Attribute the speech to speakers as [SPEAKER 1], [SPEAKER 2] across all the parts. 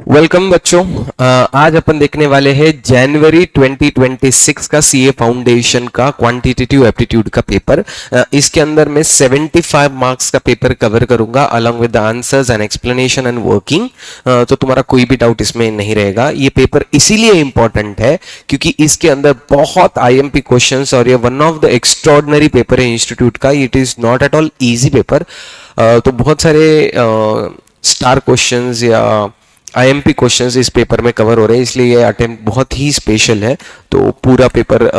[SPEAKER 1] Welcome बच्चों। आज अपन देखने वाले हैं जनवरी 2026 का सीए फाउंडेशन का क्वांटिटेटिव एप्टीट्यूड का पेपर। इसके अंदर मैं 75 मार्क्स का पेपर कवर करूंगा along with the answers and explanation and working. तो तुम्हारा कोई भी डाउट इसमें नहीं रहेगा। ये पेपर इसीलिए इंपॉर्टेंट है क्योंकि इसके अंदर बहुत आईएमपी क्वेश्चंस और ये one of the extraordinary paper है इंस्टीट्यूट का। It is not at all easy paper. तो बहुत सारे स्टार क्वेश्चंस या आईएमपी क्वेश्चंस इस पेपर में कवर हो रहे हैं, इसलिए ये अटेम्प्ट बहुत ही स्पेशल है। तो पूरा पेपर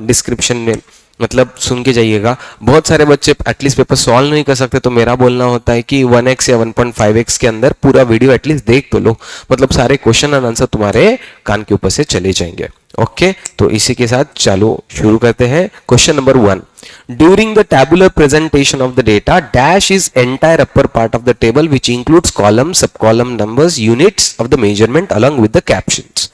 [SPEAKER 1] डिस्क्रिप्शन में मतलब सुन के जाइएगा। बहुत सारे बच्चे एटलीस्ट पेपर सॉल्व नहीं कर सकते, तो मेरा बोलना होता है कि 1x या 1.5x के अंदर पूरा वीडियो एटलीस्ट देख तो लो, मतलब सारे क्वेश्चन एंड आंसर तुम्हारे कान के ऊपर से चले जाएंगे। ओके, तो इसी के साथ चलो शुरू करते हैं। Question number 1, during the tabular presentation of the data, dash is entire upper part of the table which includes columns, subcolumn numbers, units of the measurement along with the captions।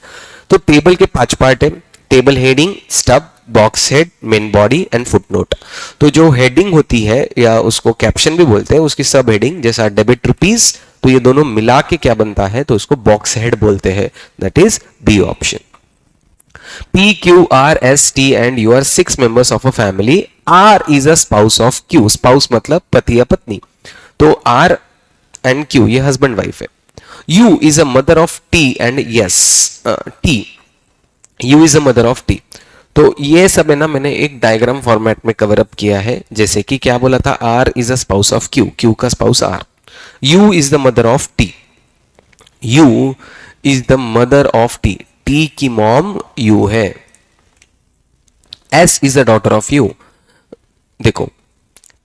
[SPEAKER 1] तो table के 5 part है, table heading, stub, box head, main body and footnote. तो जो heading होती है या उसको caption भी बोलते हैं, उसकी सब हेडिंग जैसा डेबिट रुपीज, तो ये दोनों मिला के क्या बनता है, तो उसको बॉक्स हेड बोलते हैं। That is B option. P, Q, R, S, T and you are 6 members of a family. R is a spouse of Q. Spouse मतलब पति या पत्नी। तो R and Q ये husband wife है। U is a mother of T and yes, T, U is a mother of T। तो ये सब है ना, मैंने एक डायग्राम फॉर्मेट में कवर अप किया है। जैसे कि क्या बोला था, R is a spouse of Q, Q का spouse R, U is the mother of T, U is the mother of T, T की मॉम U है, S is the daughter of U। देखो,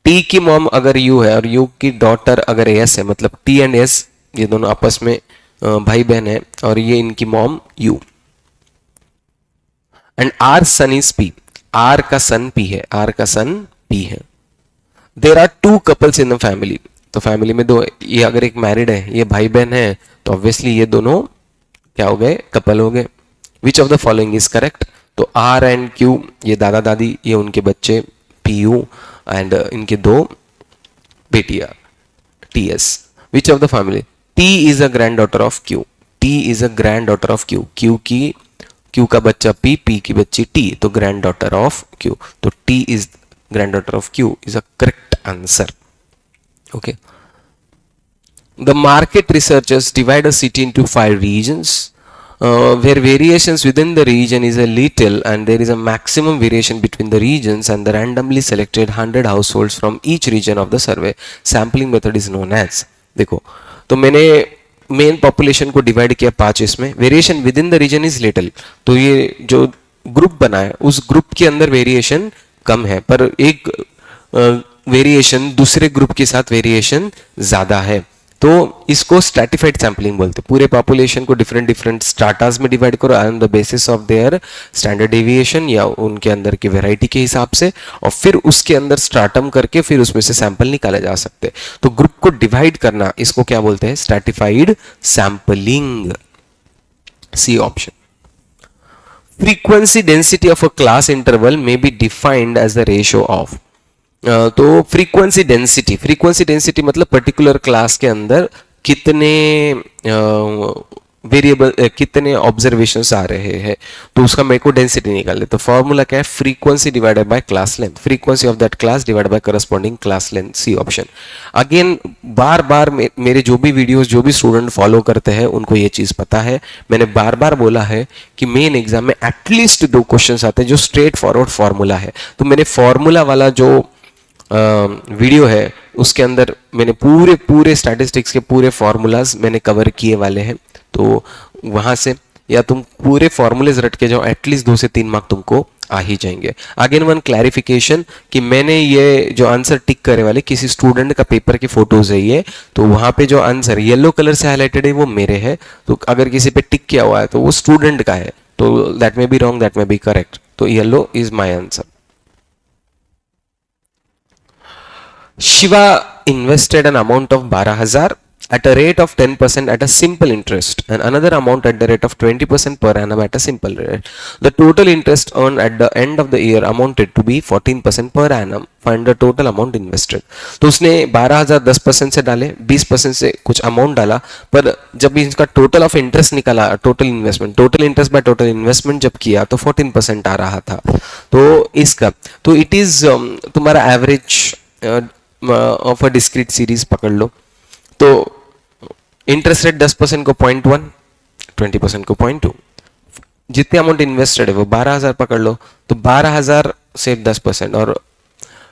[SPEAKER 1] T की mom अगर U है और U की daughter अगर S है, मतलब T एंड S ये दोनों आपस में भाई बहन है और ये इनकी mom U। And R son is P, R का सन P है, R का सन P है। There are 2 couples in the family. तो फैमिली में दो, ये अगर एक मैरिड है, ये भाई बहन है, तो ऑब्वियसली ये दोनों क्या हो गए, कपल हो गए। Which of the following is correct. तो आर एंड क्यू ये दादा दादी, ये उनके बच्चे पी यू एंड इनके 2 बेटियां T S. Which of the family, T is a grand daughter of Q, T is a grand daughter of Q, Q का बच्चा पी, पी की बच्ची टी, तो ग्रैंड डॉटर ऑफ क्यू। तो T is grand daughter of Q is a correct answer. Okay, the market researchers divide a city into 5 regions where variations within the region is a little and there is a maximum variation between the regions, and the randomly selected 100 households from each region of the survey sampling method is known as। देखो, तो मैंने main population को divide किया 5 इसमें। Variation within the region is little, तो ये जो group बना है उस ग्रुप के अंदर वेरिएशन कम है, पर एक वेरिएशन दूसरे ग्रुप के साथ वेरिएशन ज्यादा है, तो इसको स्ट्रैटिफाइड सैंपलिंग बोलते हैं। पूरे पॉपुलेशन को डिफरेंट डिफरेंट स्ट्राटास में डिवाइड करो on the basis of their standard deviation या उनके अंदर की वैरायटी के हिसाब से, और फिर उसके अंदर स्ट्राटम करके फिर उसमें से सैंपल निकाले जा सकते हैं। तो ग्रुप को डिवाइड करना, इसको क्या बोलते हैं, stratified sampling. C option. Frequency density of a class interval में be defined as the ratio of. तो फ्रीक्वेंसी डेंसिटी मतलब पर्टिकुलर क्लास के अंदर कितने वेरिएबल, कितने ऑब्जर्वेशंस आ रहे हैं, तो उसका मेरे को डेंसिटी निकालने। तो फॉर्मूला क्या है, frequency divided by class length, frequency of that class divided by corresponding class length. C option. Again बार बार मेरे जो भी वीडियोस जो भी स्टूडेंट फॉलो करते हैं उनको ये चीज पता है। मैंने बार बार बोला है कि मेन एग्जाम में एटलीस्ट 2 क्वेश्चंस आते हैं जो स्ट्रेट फॉरवर्ड फॉर्मूला है। तो मैंने फॉर्मूला वाला जो वीडियो है उसके अंदर मैंने पूरे स्टैटिस्टिक्स के पूरे फॉर्मूलाज मैंने कवर किए वाले हैं, तो वहां से या तुम पूरे फॉर्मूलेज रट के जाओ, एटलीस्ट 2 से 3 मार्क तुमको आ ही जाएंगे। अगेन वन क्लैरिफिकेशन कि मैंने ये जो आंसर टिक करे वाले किसी स्टूडेंट का पेपर की फोटोज है ये, तो वहां पे जो आंसर येलो कलर से हाईलाइटेड है वो मेरे है, तो अगर किसी पे टिक किया हुआ है तो वो स्टूडेंट का है, तो that may be wrong, that may be correct. तो yellow is my answer. Shiva invested an amount of 12,000 at a rate of 10% at a simple interest and another amount at the rate of 20% per annum at a simple rate. The total interest earned at the end of the year amounted to be 14% per annum. Find the total amount invested. तो उसने 12,000 10% से डाले, 20% से कुछ amount डाला, पर जब इसका टोटल ऑफ इंटरेस्ट निकाला, total investment, total interest by total investment जब किया तो 14% आ रहा था. तो इसका तो इट इज तुम्हारा average of a discrete series पकड़ लो. तो इंटरेस्ट रेट 10% को 0.1, 20% को 0.2, जितने अमाउंट इन्वेस्टेड है वो 12,000 पकड़ लो. तो 12,000 से 10% और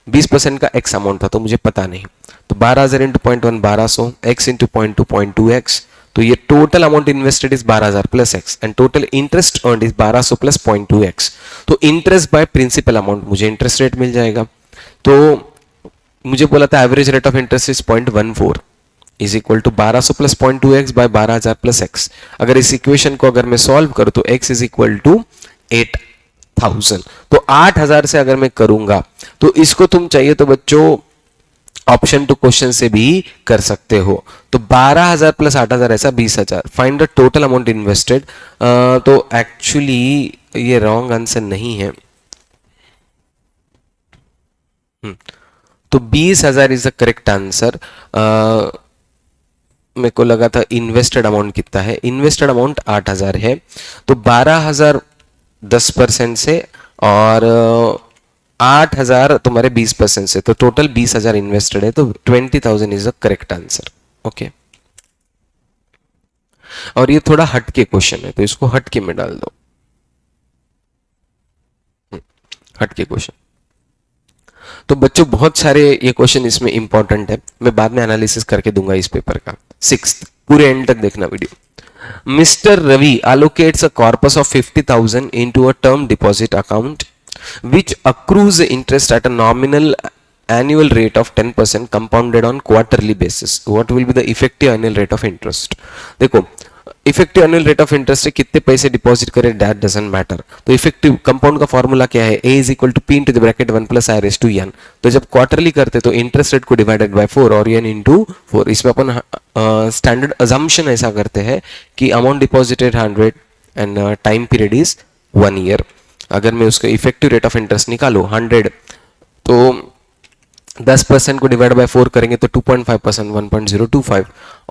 [SPEAKER 1] 20% का एक्स अमाउंट था, तो मुझे पता नहीं. तो 12,000 इंटू 0.1 1200, एक्स इंटू 0.2 0.2x. तो ये total amount invested is 12,000 plus X and total interest earned is 1200 plus 0.2x. तो इंटरेस्ट बाय प्रिंसिपल अमाउंट मुझे इंटरेस्ट रेट मिल जाएगा. तो मुझे बोला था average rate of interest is 0.14 is equal to 1200 plus 0.2x by 12,000 plus X. अगर इस इक्वेशन को अगर मैं सॉल्व करूं तो x इज इक्वल टू 8,000. तो 8,000 से अगर मैं करूंगा तो इसको तुम चाहिए तो बच्चों ऑप्शन टू क्वेश्चन से भी कर सकते हो. तो 12,000 प्लस 8,000 ऐसा 20,000. Find the total amount invested. तो एक्चुअली ये रॉन्ग आंसर नहीं है. तो 20,000 इज द करेक्ट आंसर. मेरे को लगा था इन्वेस्टेड अमाउंट कितना है. इन्वेस्टेड अमाउंट 8,000 है. तो 12,000 10% से और 8,000 तुम्हारे 20% से, तो टोटल 20,000 इन्वेस्टेड है. तो 20,000 is the correct answer. Okay. और ये थोड़ा हटके क्वेश्चन है तो इसको हटके में डाल दो. हटके क्वेश्चन. तो बच्चों बहुत सारे ये क्वेश्चन इसमें इंपॉर्टेंट है, मैं बाद में एनालिसिस करके दूंगा इस पेपर का. 6th पूरे एंड तक देखना video. Mister Ravi allocates a corpus of 50,000 into a term deposit account which accrues interest at a nominal annual rate of 10% compounded on quarterly basis. What will be the effective annual rate of interest? देखो effective annual rate of interest से कितने पैसे deposit करें that doesn't matter. तो effective compound का formula क्या है? a is equal to p into the bracket 1 plus i raise to n. तो जब क्वार्टरली करते तो इंटरेस्ट रेट को डिवाइडेड बाय 4 और n इंटू 4. इसमें अपन स्टैंडर्ड अजम्पशन ऐसा करते हैं कि amount deposited 100 and time period is 1 year. अगर मैं उसका इफेक्टिव रेट ऑफ इंटरेस्ट निकालू 100 तो 10% को डिवाइड बाय 4 करेंगे तो 2.5% 1.025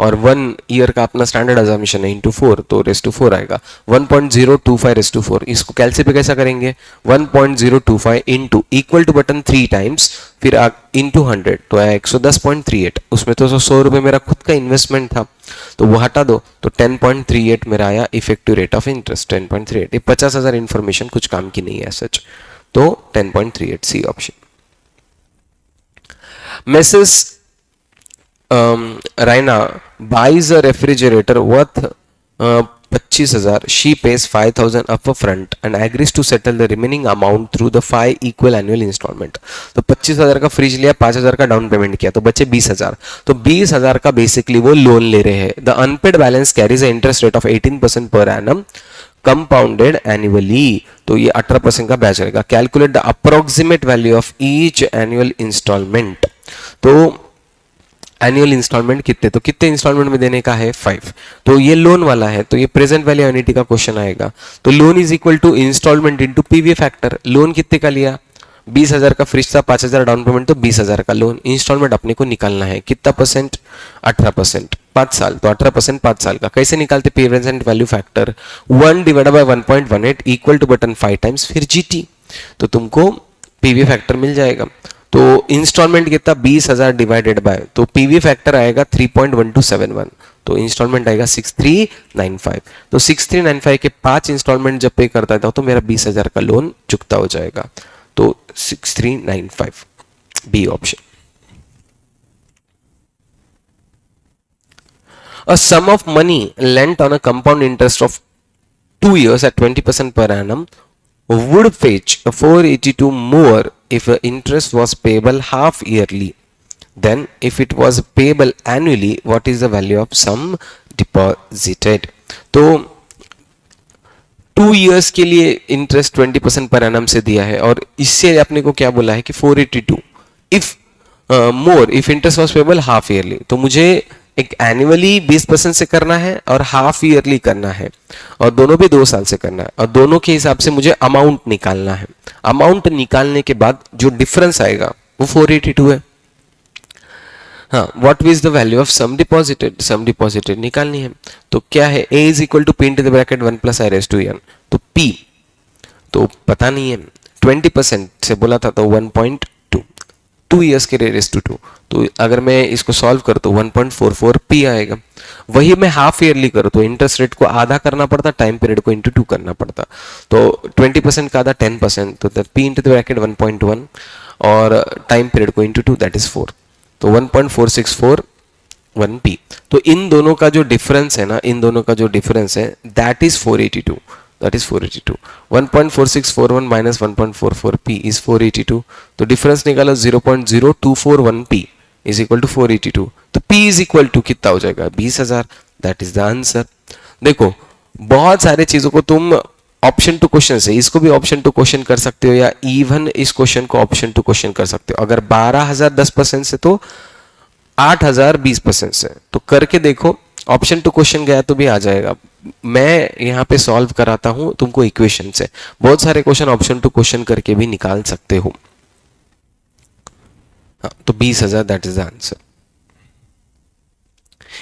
[SPEAKER 1] और 1 ईयर का अपना स्टैंडर्ड अजम्पशन है इंटू 4 तो रेज़ टू 4 आएगा 1.025 रेज़ टू 4. इसको कैलसी पे कैसा करेंगे 1.025 into equal to button 3 times फिर इंटू 100 तो आया 110.38. उसमें तो 100 रुपये मेरा खुद का इन्वेस्टमेंट था तो वो हटा दो तो 10.38 मेरा आया इफेक्टिव रेट ऑफ इंटरेस्ट 10.38. ये 50,000 इंफॉर्मेशन कुछ काम की नहीं है सच. तो 10.38 C option. Mrs. Raina buys a refrigerator worth 25,000. She pays 5,000 upfront and agrees to settle the remaining amount through the 5 equal annual installment. तो 25,000 का फ्रिज लिया, 5,000 का डाउन पेमेंट किया तो बचे 20,000. तो 20,000 का बेसिकली वो लोन ले रहे हैं. The unpaid balance carries a interest rate of 18% पर एनम कंपाउंडेड एनुअली. तो ये 18% का ब्याज रहेगा. Calculate the approximate value of each annual instalment. तो एनुअल इंस्टॉलमेंट कितने, तो कितने इंस्टॉलमेंट में देने का है 5. तो ये लोन वाला है तो ये प्रेजेंट वैल्यू एन्युटी का क्वेश्चन आएगा. तो loan is equal to instalment into PV factor. Loan कितने का लिया 20,000 का फ्रिज था, 5,000 डाउन पेमेंट तो 20,000 का लोन. इंस्टॉलमेंट अपने को निकालना है कितना परसेंट 18%, 5 साल तो 18% 5 साल का. कैसे निकालते present value factor 1 divided by 1.18 equal to button 5 times फिर जीटी. तो तुमको पीवी फैक्टर मिल जाएगा. तो इंस्टॉलमेंट कितना 20,000 डिवाइडेड बाय तो पीवी फैक्टर आएगा 3.1271. तो इंस्टॉलमेंट आएगा 6395. तो 6395 के 5 इंस्टॉलमेंट जब पे करता था तो मेरा 20,000 का लोन चुकता हो जाएगा. तो 6395 B option. A sum of money lent on a compound interest of 2 years at 20% per annum would fetch 482 more if the interest was payable half yearly. Then if it was payable annually, what is the value of sum deposited? तो 2 years के लिए interest 20% per annum से दिया है और इससे अपने को क्या बोला है कि 482 if more if interest was payable half yearly. तो मुझे एक एनुअली 20% से करना है और हाफ ईयरली करना है, और दोनों भी 2 साल से करना है, और दोनों के हिसाब से मुझे अमाउंट निकालना है। अमाउंट निकालने के बाद जो डिफरेंस आएगा वो 482 है। हाँ, what is the value of sum deposited, sum deposited निकालनी है। तो क्या है, a is equal to P into the bracket 1 plus I raise to n। तो p तो पता नहीं है, 20% से बोला था तो 1.2, 2 ईयर्स के रेज टू 2। तो अगर मैं इसको सॉल्व करूँ तो 1.44 p आएगा। वही मैं हाफ ईयरली करूँ तो इंटरेस्ट रेट को आधा करना पड़ता, टाइम पीरियड को इंटू 2 करना पड़ता। तो 20% का आधा 10%, तो p इंटू द ब्रैकेट 1.1 और टाइम पीरियड को इंटू 2 दैट इज 4, तो 1.4641p। तो इन दोनों का जो डिफरेंस है ना, इन दोनों का जो डिफरेंस है that is 482, that is 482। 1.4641 minus 1.44p is 482। तो डिफरेंस निकालो 0.0241p इज इक्वल टू 482। तो p इज इक्वल टू कितना हो जाएगा, 20,000। That is the answer. देखो, बहुत सारे चीजों को तुम ऑप्शन टू क्वेश्चन से, इसको भी ऑप्शन टू क्वेश्चन कर सकते हो, या इवन इस क्वेश्चन को ऑप्शन टू क्वेश्चन कर सकते हो। अगर 12,000 10% से तो 8,000 20% से, तो करके देखो। ऑप्शन टू क्वेश्चन गया तो भी आ जाएगा। मैं यहाँ पे सॉल्व कराता हूं तुमको इक्वेशन से। बहुत सारे क्वेश्चन ऑप्शन टू क्वेश्चन करके भी निकाल सकते हो। हाँ, तो 20,000 that is the answer.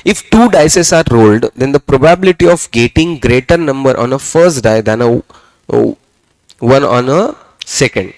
[SPEAKER 1] If 2 dices are rolled, then the probability of getting greater number on a first die than one on a second.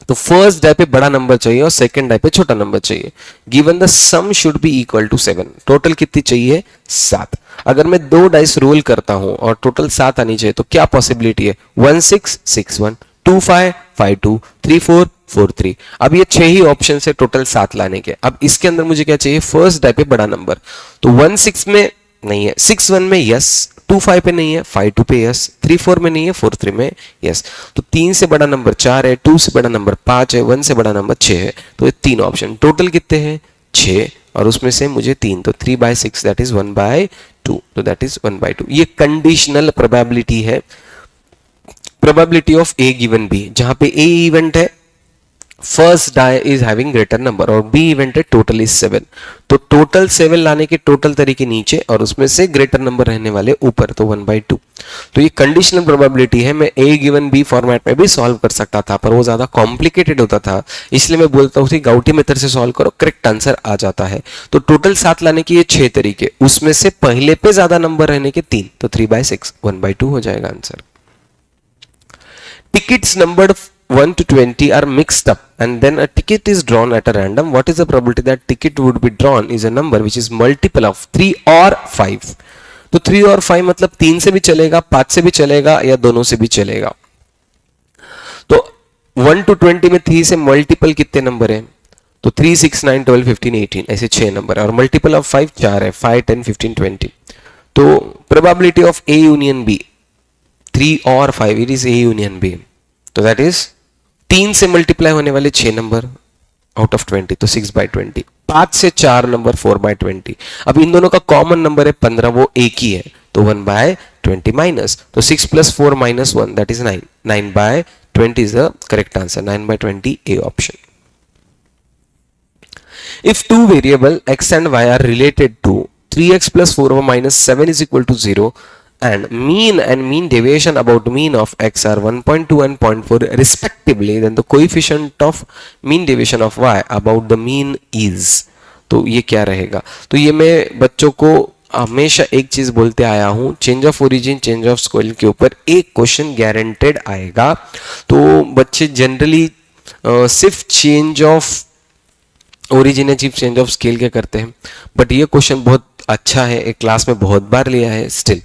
[SPEAKER 1] तो फर्स्ट डाई पे बड़ा नंबर चाहिए और सेकंड डाई पे छोटा नंबर चाहिए। Given the sum should be equal to 7। Total कितनी चाहिए, 7। अगर मैं 2 डाइस रोल करता हूं और टोटल 7 आनी चाहिए, तो क्या पॉसिबिलिटी है, 1 6 6 1, 2 5 5 2, 3 4 4 3। अब ये 6 ही ऑप्शन है टोटल 7 लाने के। अब इसके अंदर मुझे क्या चाहिए, फर्स्ट डाई पे बड़ा नंबर। तो 1 6 में नहीं है, 6 1 में यस, 2 5 पे नहीं है, 5 2 पे यस, 3 4 में नहीं है, 4 3 में यस। तो 3 से बड़ा नंबर 4 है, 2 से बड़ा नंबर 5 है, 1 से बड़ा नंबर 6 है। तो ये 3 ऑप्शन, टोटल कितने हैं, 6, और उसमें से मुझे 3, तो 3/6 दैट इज 1/2, तो दैट इज 1/2। ये कंडीशनल प्रोबेबिलिटी है, probability of A given B, जहां पे ए इवेंट है first die is having greater number और बी इवेंट है टोटल इज 7। तो टोटल 7 लाने के टोटल तरीके नीचे और उसमें से ग्रेटर नंबर रहने वाले ऊपर, तो 1/2। तो ये कंडीशनल प्रोबेबिलिटी है। मैं ए गिवन बी फॉर्मेट में भी सॉल्व कर सकता था, पर वो ज्यादा कॉम्प्लिकेटेड होता था, इसलिए मैं बोलता हूँ कि गाउटी मेथड से सॉल्व करो, करेक्ट आंसर आ जाता है। तो टोटल 7 लाने के ये 6 तरीके, उसमें से पहले पे ज्यादा नंबर रहने के 3, तो 3/6 1/2 हो जाएगा answer. Tickets numbered 1 to 20 are mixed up and then a ticket is drawn at a random. What is the probability that ticket would be drawn is a number which is multiple of 3 or 5? तो 3 और 5 मतलब 3 से भी चलेगा, 5 से भी चलेगा, या दोनों से भी चलेगा। तो 1 to 20 में 3 से मल्टीपल कितने नंबर हैं, तो 3 6 9 12 15 18 ऐसे 6 नंबर है, और मल्टीपल ऑफ 5 4 है, 5 10 15 20। तो probability of A union B 3 और 5, it is A union B. तो दैट इज 3 से मल्टीप्लाई होने वाले 6 नंबर आउट ऑफ 20, तो 6/20। 5 से 4 नंबर 4/20। अब इन दोनों का कॉमन नंबर है 15, वो एक ही है, तो 1/20 माइनस, तो 6 + 4 - 1 that is 9, 9/20 is the correct answer, 9/20 A option. If two variable x and y are related to 3x + 4y - 7 is equal to 0, and mean deviation about mean of x are 1.2 and 0.4 respectively, then the coefficient of mean deviation of y about the mean is। तो ये क्या रहेगा, तो ये मैं बच्चों को हमेशा एक चीज बोलते आया हूं, change of origin change of scale के ऊपर एक क्वेश्चन गारंटेड आएगा। तो बच्चे जनरली सिर्फ चेंज ऑफ ओरिजिन है, सिर्फ चेंज ऑफ स्केल के करते हैं, बट ये क्वेश्चन बहुत अच्छा है, एक क्लास में बहुत बार लिया है स्टिल।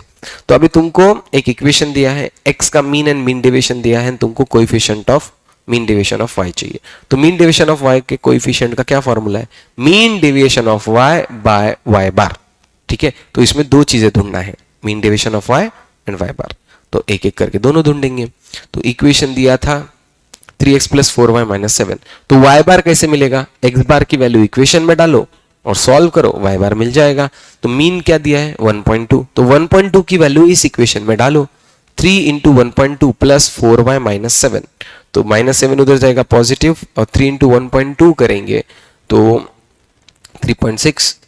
[SPEAKER 1] तो अभी तुमको एक इक्वेशन दिया है, x का मीन एंड मीन डेविएशन दिया है, तुमको coefficient of mean deviation of y चाहिए। तो मीन डेविएशन ऑफ y के कोएफिशिएंट का क्या फॉर्मूला है, mean deviation of y by y bar. ठीक है, तो इसमें दो चीजें ढूंढना है, mean deviation of y and y bar. तो एक एक करके दोनों ढूंढेंगे। तो इक्वेशन दिया था 3x + 4y - 7, तो y बार कैसे मिलेगा, x बार की वैल्यू इक्वेशन में डालो और सॉल्व करो, y बार मिल जाएगा। तो मीन क्या दिया है 1.2, तो 1.2 की वैल्यू इस इक्वेशन में डालो, 3 × 1.2 + 4y - 7, तो -7 उधर जाएगा पॉजिटिव, और 3 × 1.2 करेंगे तो 3.6,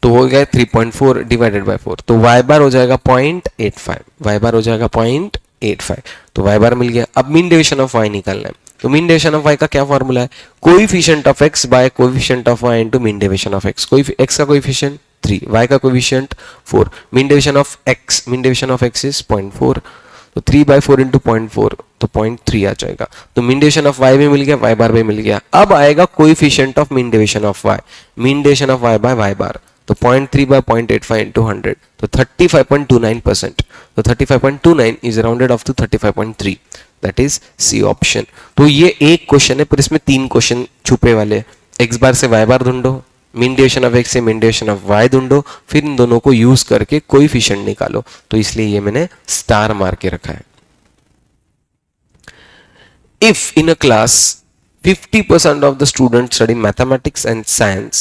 [SPEAKER 1] तो हो गया 3.4 डिवाइडेड बाय 4, तो y बार हो जाएगा 0.85, y बार हो जाएगा 0.85, तो y बार मिल गया। अब मीन डेविएशन ऑफ y निकालना है, तो मीन डेविएशन ऑफ y का क्या फॉर्मूला है, coefficient of x by coefficient of y into mean deviation of x। कोई x का कोएफिशिएंट 3, y का coefficient 4, mean deviation of x is 0.4, तो 3 बाय 4 इंटू 0.4, तो 0.3 आ जाएगा। तो मीन डेविएशन ऑफ y भी मिल गया, y बार भी मिल गया। अब आएगा coefficient of mean deviation of y, mean deviation of y by y bar, तो 0.3 बाय 0.85 इंटू 100, तो 35.29%, तो 35.29 is rounded off to 35.3, that is C option. तो ये एक क्वेश्चन है पर इसमें 3 क्वेश्चन छुपे वाले, x बार से y बार ढूंढो, मीन डेविएशन ऑफ x से मीन डेविएशन ऑफ y ढूंढो, फिर इन दोनों को यूज करके कोएफिशिएंट निकालो, तो इसलिए ये मैंने स्टार मार के रखा है। If in a class 50% of the students study mathematics and science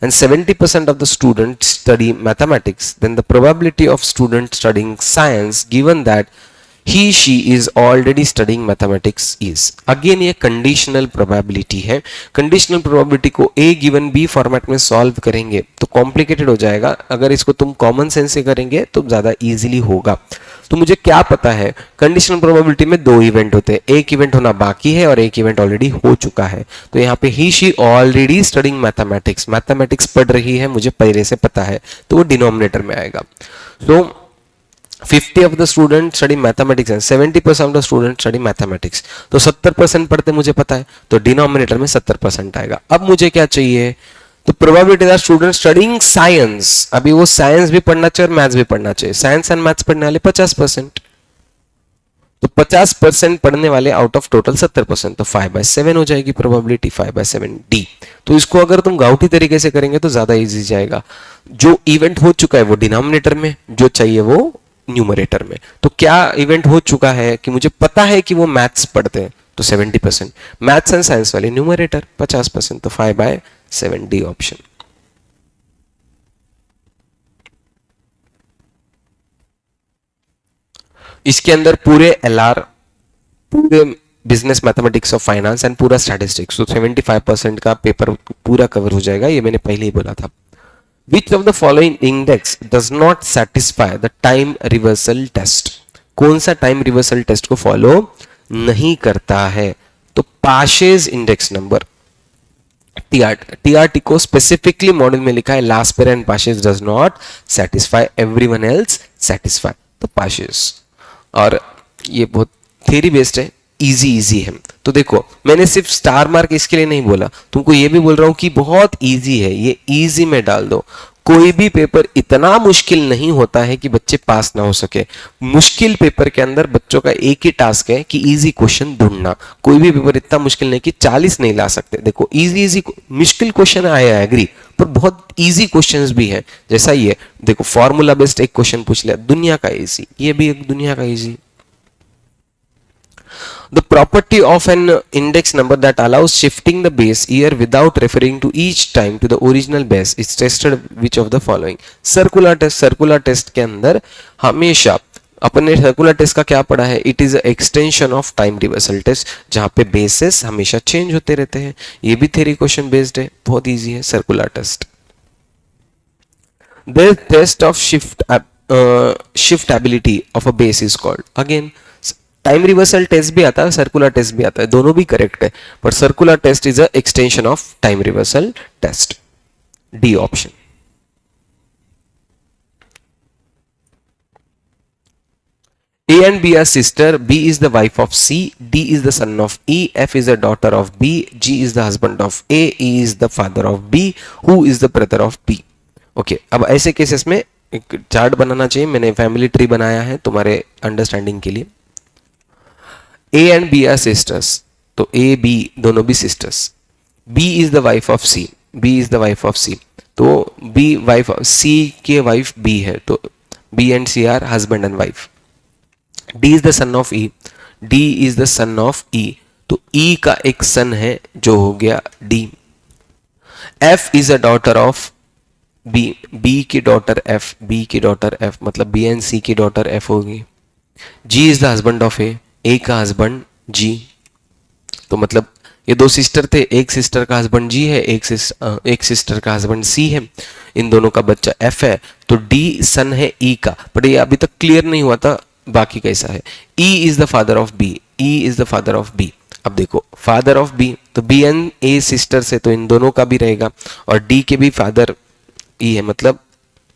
[SPEAKER 1] and 70% of the students study mathematics, then the probability of students studying science given that she is already studying mathematics is, again ये conditional probability है। conditional probability को a given b format में solve करेंगे तो complicated हो जाएगा, अगर इसको तुम कॉमन सेंस से करेंगे तो ज्यादा इजीली होगा। तो मुझे क्या पता है, कंडीशनल प्रोबेबिलिटी में 2 इवेंट होते हैं, एक इवेंट होना बाकी है और एक इवेंट ऑलरेडी हो चुका है। तो यहाँ पे ही she already studying mathematics, mathematics पढ़ रही है मुझे पहले से पता है, तो वो डिनोमिनेटर में आएगा। तो 50 of the students study mathematics and 70% of the students study mathematics, तो 70% पढ़ते मुझे पता है, तो डिनोमिनेटर में 70% आएगा। अब मुझे क्या चाहिए, तो probability that student studying science, अभी वो साइंस भी पढ़ना चाहिए और मैथ्स भी पढ़ना चाहिए, साइंस एंड मैथ्स पढ़ने वाले 50%, तो 50% पढ़ने वाले आउट ऑफ टोटल 70%, तो 5/7 हो जाएगी प्रोबेबिलिटी, 5/7 डी। तो इसको अगर तुम गाउटी तरीके से करेंगे तो ज्यादा इजी जाएगा, जो इवेंट हो चुका है वो डिनोमिनेटर में, जो चाहिए वो न्यूमरेटर में। तो क्या इवेंट हो चुका है कि मुझे पता है कि वो मैथ्स पढ़ते हैं, तो 70%, मैथ्स एंड साइंस वाले न्यूमरेटर 50%, तो 5/7 डी ऑप्शन। इसके अंदर पूरे एलआर, पूरे business mathematics of finance and पूरा स्टैटिस्टिक्स, तो 75% का पेपर पूरा कवर हो जाएगा, ये मैंने पहले ही बोला था। Which of the following index does not satisfy the time reversal test? कौन सा टाइम रिवर्सल टेस्ट को फॉलो नहीं करता है, तो पाशेज इंडेक्स नंबर, टीआरटी को स्पेसिफिकली मॉडल में लिखा है last pair and Paasche's does not satisfy, everyone else satisfy, तो पाशेज। और ये बहुत थ्योरी बेस्ड है, इजी है। तो देखो मैंने सिर्फ स्टार मार्क इसके लिए नहीं बोला, तुमको ये भी बोल रहा हूं कि बहुत इजी है, ये इजी में डाल दो। कोई भी पेपर इतना मुश्किल नहीं होता है कि बच्चे पास ना हो सके। मुश्किल पेपर के अंदर बच्चों का एक ही टास्क है कि इजी क्वेश्चन ढूंढना। कोई भी पेपर इतना मुश्किल नहीं कि 40 नहीं ला सकते। देखो इजी मुश्किल क्वेश्चन आया एग्री, पर बहुत इजी क्वेश्चंस भी है, जैसा ये देखो फॉर्मूला बेस्ड एक क्वेश्चन पूछ लिया, दुनिया का इजी, ये भी एक दुनिया का easy. The property of an index number that allows shifting the base year without referring to each time to the original base is tested which of the following? Circular test के अंदर हमेशा अपने circular test का क्या पढ़ा है, it is extension of time reversal test, जहां पे बेसिस हमेशा चेंज होते रहते हैं। ये भी थ्योरी क्वेश्चन बेस्ड है, बहुत इजी है circular test. The test of shiftability of a base is called, again time reversal test भी आता है, सर्कुलर टेस्ट भी आता है, दोनों भी करेक्ट है, पर circular test is a extension of time reversal test, D option. A and B are sister, B is the wife of C, D is the son of E, F is the daughter of B, G is the husband of A, E is the father of B, who is the brother of B। Okay, अब ऐसे cases में एक chart बनाना चाहिए, मैंने family tree बनाया है तुम्हारे understanding के लिए। A and B are sisters, तो A B दोनों भी sisters। B is the wife of C, B is the wife of C, तो B wife of C के wife B है, तो B and C are husband and wife। D is the son of E, D is the son of E, तो E का एक son है जो हो गया D। F is a daughter of B, B की daughter F, B की daughter F, मतलब B and C की daughter F होगी। G is the husband of A, A का हस्बैंड G, तो मतलब ये दो सिस्टर थे, एक सिस्टर का हस्बैंड जी है, एक सिस्टर का हस्बैंड सी है, इन दोनों का बच्चा एफ है, तो डी सन है ई का। बट ये अभी तक क्लियर नहीं हुआ था बाकी कैसा है। E is the father of B, E is the father of B. अब देखो फादर ऑफ बी, तो बी एंड ए सिस्टर्स है तो इन दोनों का भी रहेगा, और डी के भी फादर ई है, मतलब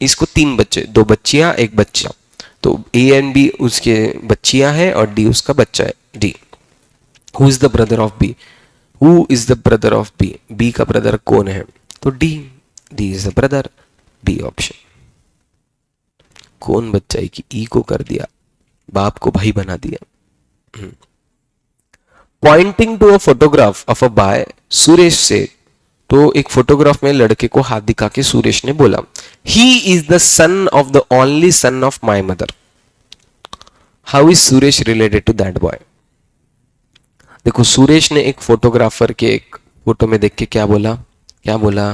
[SPEAKER 1] इसको तीन बच्चे, दो बच्चियां एक बच्चा, तो ए एंड बी उसके बच्चियां है और डी उसका बच्चा है, D. Who is the brother of B, who is the brother of B, B का ब्रदर कौन है, तो D, D is the brother, B option. कौन बच्चा है कि ई को कर दिया, बाप को भाई बना दिया। Pointing to a photograph of a boy, Suresh से, तो एक फोटोग्राफ में लड़के को हाथ दिखा के सुरेश ने बोला, he is the son of the only son of my mother. How is Suresh related to that boy. देखो सुरेश ने एक फोटोग्राफर के एक फोटो में देख के क्या बोला, क्या बोला,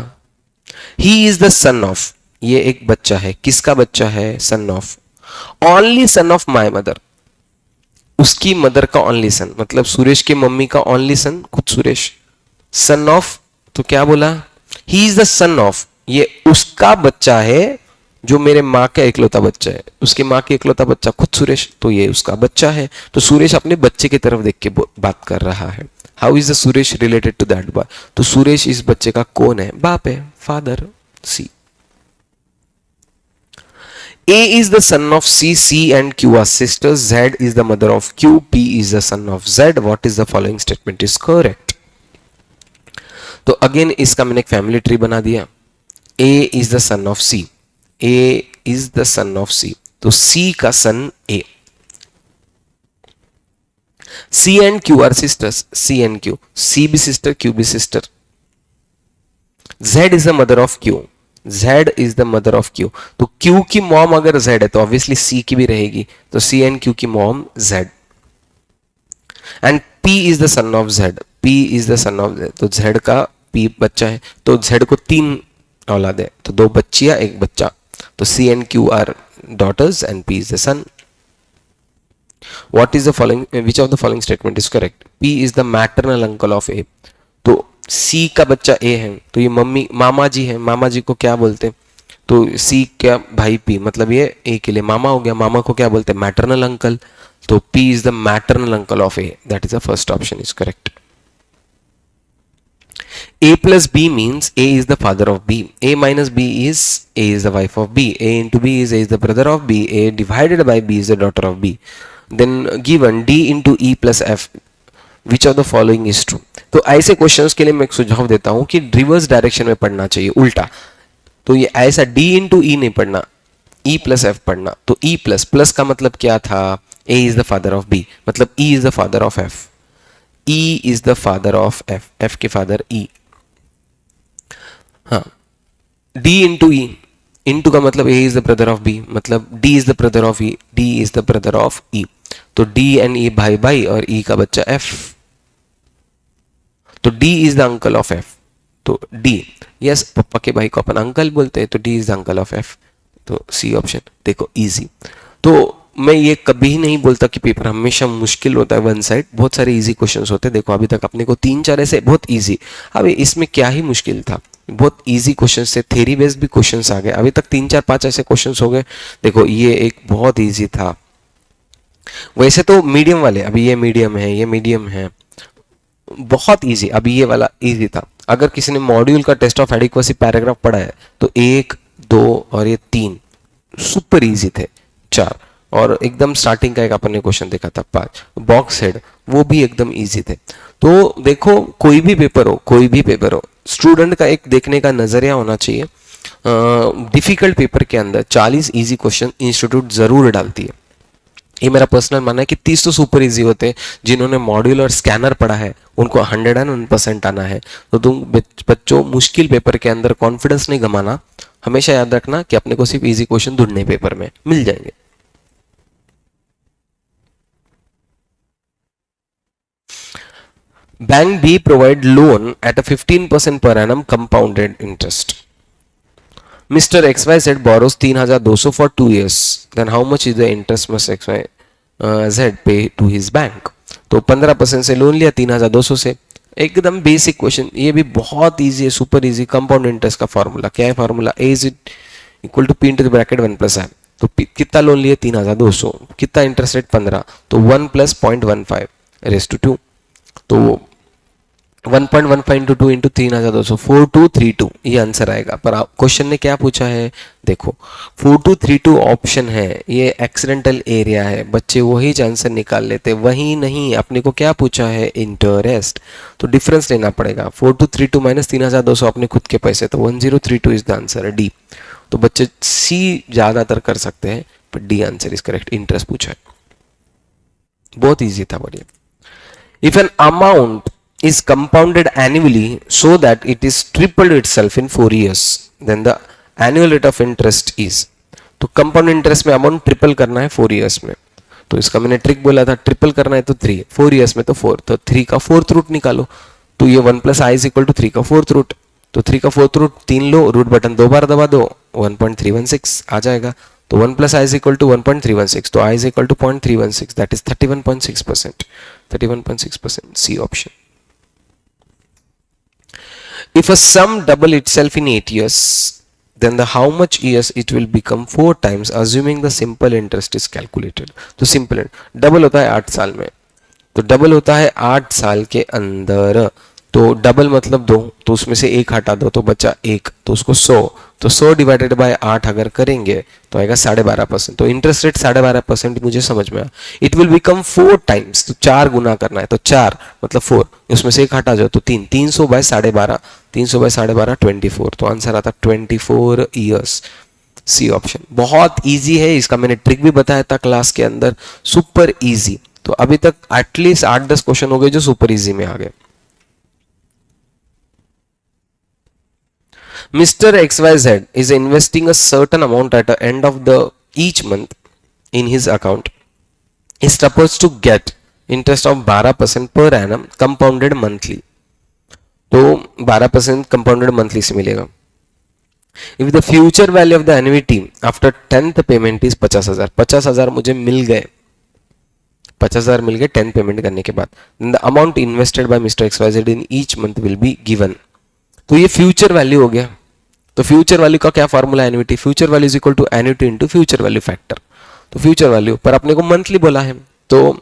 [SPEAKER 1] he is the son of, ये एक बच्चा है, किसका बच्चा है, son of, only son of my mother, उसकी मदर का ओनली सन, मतलब सुरेश के मम्मी का ओनली सन खुद सुरेश, सन ऑफ, तो क्या बोला, he is the son of, ये उसका बच्चा है जो मेरे माँ का इकलौता बच्चा है, उसकी माँ का इकलौता बच्चा खुद सुरेश, तो ये उसका बच्चा है। तो सुरेश अपने बच्चे की तरफ देख के बात कर रहा है। How is the Suresh related to that boy, तो सुरेश इस बच्चे का कौन है, बाप है, father, C. A is the son of C, C and Q are sisters, Z is the mother of Q, P is the son of Z. What is the following statement is correct? तो again इसका मैंने एक family tree बना दिया। A is the son of C, A is the son of C, तो C का सन A। C and Q are sisters, C and Q, C भी sister, Q भी sister। Z is the mother of Q, Z is the mother of Q, तो Q की mom अगर Z है तो obviously C की भी रहेगी, तो C and Q की mom Z। And P is the son of Z, P is the son of Z, तो Z का P बच्चा है, तो Z को तीन औलाद है, तो दो बच्चियां एक बच्चा, तो C and Q are daughters and P is the son. What is the following, which of the following statement is correct? P is the maternal uncle of A, तो सी का बच्चा ए है, तो ये मम्मी मामा जी है, मामा जी को क्या बोलते हैं, तो सी का भाई पी, मतलब ये ए के लिए मामा हो गया, मामा को क्या बोलते हैं, मैटरनल अंकल, तो P is the maternal uncle of A, that is the first option is correct. A plus B means A is the father of B, A minus B is A is the wife of B, A into B is A is the brother of B, A divided by B is the daughter of B. Then given D into E plus F, which of the following is true. तो ऐसे questions के लिए मैं एक सुझाव देता हूं कि रिवर्स डायरेक्शन में पढ़ना चाहिए, उल्टा। तो ये ऐसा डी इंटू ई नहीं पढ़ना, ई प्लस एफ पढ़ना। तो ई प्लस, प्लस का मतलब क्या था, A is the father of B, मतलब E is the father of F, E is the father of F, F के फादर ई। हाँ, डी इंटू ई, इंटू का मतलब A is the brother of B, मतलब D is the brother of E, D is the brother of E. तो D and ई भाई भाई और ई का बच्चा एफ, तो D is the uncle of F, तो डी, यस पापा के भाई को अपन अंकल बोलते हैं, तो D is the uncle of F, तो सी ऑप्शन। देखो इजी। तो मैं ये कभी नहीं बोलता कि पेपर हमेशा मुश्किल होता है वन साइड, बहुत सारे इजी क्वेश्चंस होते हैं। देखो अभी तक अपने को 3-4 ऐसे बहुत इजी, अभी इसमें क्या ही मुश्किल था, बहुत इजी क्वेश्चंस थे, थ्योरी बेस्ड भी क्वेश्चंस आ गए, अभी तक 3-4-5 ऐसे क्वेश्चंस हो गए। देखो ये एक बहुत इजी था, वैसे तो मीडियम वाले, अभी ये मीडियम है, ये मीडियम है, बहुत इजी, अभी ये वाला इजी था। अगर किसी ने मॉड्यूल का टेस्ट ऑफ एडिक्वेसी पैराग्राफ पढ़ा है तो 1, 2 और ये 3 सुपर इजी थे, 4 और एकदम स्टार्टिंग का एक अपन ने क्वेश्चन देखा था 5 बॉक्स हेड, वो भी एकदम इजी थे। तो देखो कोई भी पेपर हो, कोई भी पेपर हो, स्टूडेंट का एक देखने का नजरिया होना चाहिए। डिफिकल्ट पेपर के अंदर 40 इजी क्वेश्चन इंस्टीट्यूट जरूर डालती है, ये मेरा पर्सनल मानना है कि 30 तो सुपर इजी होते हैं। जिन्होंने मॉड्यूल और स्कैनर पढ़ा है उनको 101% आना है। तो तुम बच्चों मुश्किल पेपर के अंदर कॉन्फिडेंस नहीं गमाना, हमेशा याद रखना कि अपने को सिर्फ इजी क्वेश्चन ढूंढने पेपर में मिल जाएंगे। Bank B provide loan at a 15% per annum compounded interest. Mr. XYZ borrows 3,200 for 2 years. Then how much is the interest must XYZ pay to his bank? तो 15% से लोन लिया 3,200 से, एकदम basic question, ये भी बहुत इजी है, super easy. Compound interest का फॉर्मूला क्या है? Formula A is equal to P into the bracket 1 plus है। तो कितना लोन लिए? 3200। कितना इंटरेस्ट रेट? 15। तो 1 प्लस 0.15 रेस टू 2। तो 1.15 इंटू 2 इंटू 3200, 4232 ये आंसर आएगा। पर क्वेश्चन ने क्या पूछा है? देखो 4232 ऑप्शन है, ये एक्सीडेंटल एरिया है, बच्चे वही आंसर निकाल लेते, वही नहीं। अपने को क्या पूछा है? इंटरेस्ट। तो डिफरेंस लेना पड़ेगा। 4232 माइनस 3200 अपने खुद के पैसे, तो 1032 इज द आंसर, डी। तो बच्चे सी ज्यादातर कर सकते हैं, पर D answer is correct. Interest पूछा है, बहुत इजी था, बढ़िया। If an amount is compounded annually so that it is tripled itself in 4 years, then the annual rate of interest is। तो कंपाउंड इंटरेस्ट में अमाउंट ट्रिपल करना है 4 years में, तो इसका मैंने ट्रिक बोला था, ट्रिपल करना है तो 3, 4 इयर्स में तो 4, तो 3 का फोर्थ रूट निकालो। तो ये 1 plus i is equal to 3 का फोर्थ रूट। तो 3 का फोर्थ रूट 3 लो, रूट बटन 2 बार दबा दो, 1.316 आ जाएगा। तो 1 plus i is equal to 1.316, तो i is equal to 0.316, that is 31.6%। 31.6%, C option. If a sum double itself in 8 years, then the how much years it will become 4 times, assuming the simple interest is calculated। तो simple double होता है 8 साल में, तो double होता है 8 साल के अंदर। तो डबल मतलब 2, तो उसमें से 1 हटा दो तो बचा 1, तो उसको 100, तो 100 डिवाइडेड बाय 8 अगर करेंगे तो आएगा 12.5%। तो इंटरेस्ट रेट 12.5% मुझे समझ में आया। इट विल बिकम 4 टाइम्स, तो 4 गुना करना है, तो 4 मतलब 4, उसमें से 1 हटा जाओ तो 3, 300 बाय 12.5, 300 बाय 12.5 24, तो आंसर आता 24 ईयर्स, सी ऑप्शन। बहुत इजी है, इसका मैंने ट्रिक भी बताया था क्लास के अंदर, सुपर इजी। तो अभी तक एटलीस्ट 8-10 क्वेश्चन हो गए जो सुपर इजी में आ गए। Mr. XYZ is investing a certain amount at the end of the each month in his account. He is supposed to get interest of 12% per annum compounded monthly. तो 12% compounded monthly से मिलेगा। If the future value of the annuity after 10th payment is 50,000, 50,000 मुझे मिल गए, 50,000 मिल गए 10 payment करने के बाद, then the amount invested by Mr. XYZ in each month will be given। तो ये फ्यूचर वैल्यू हो गया। तो फ्यूचर वैल्यू का क्या formula? Annuity. Future value is equal to annuity into future value factor. तो फ्यूचर वैल्यू पर अपने को मंथली बोला है, तो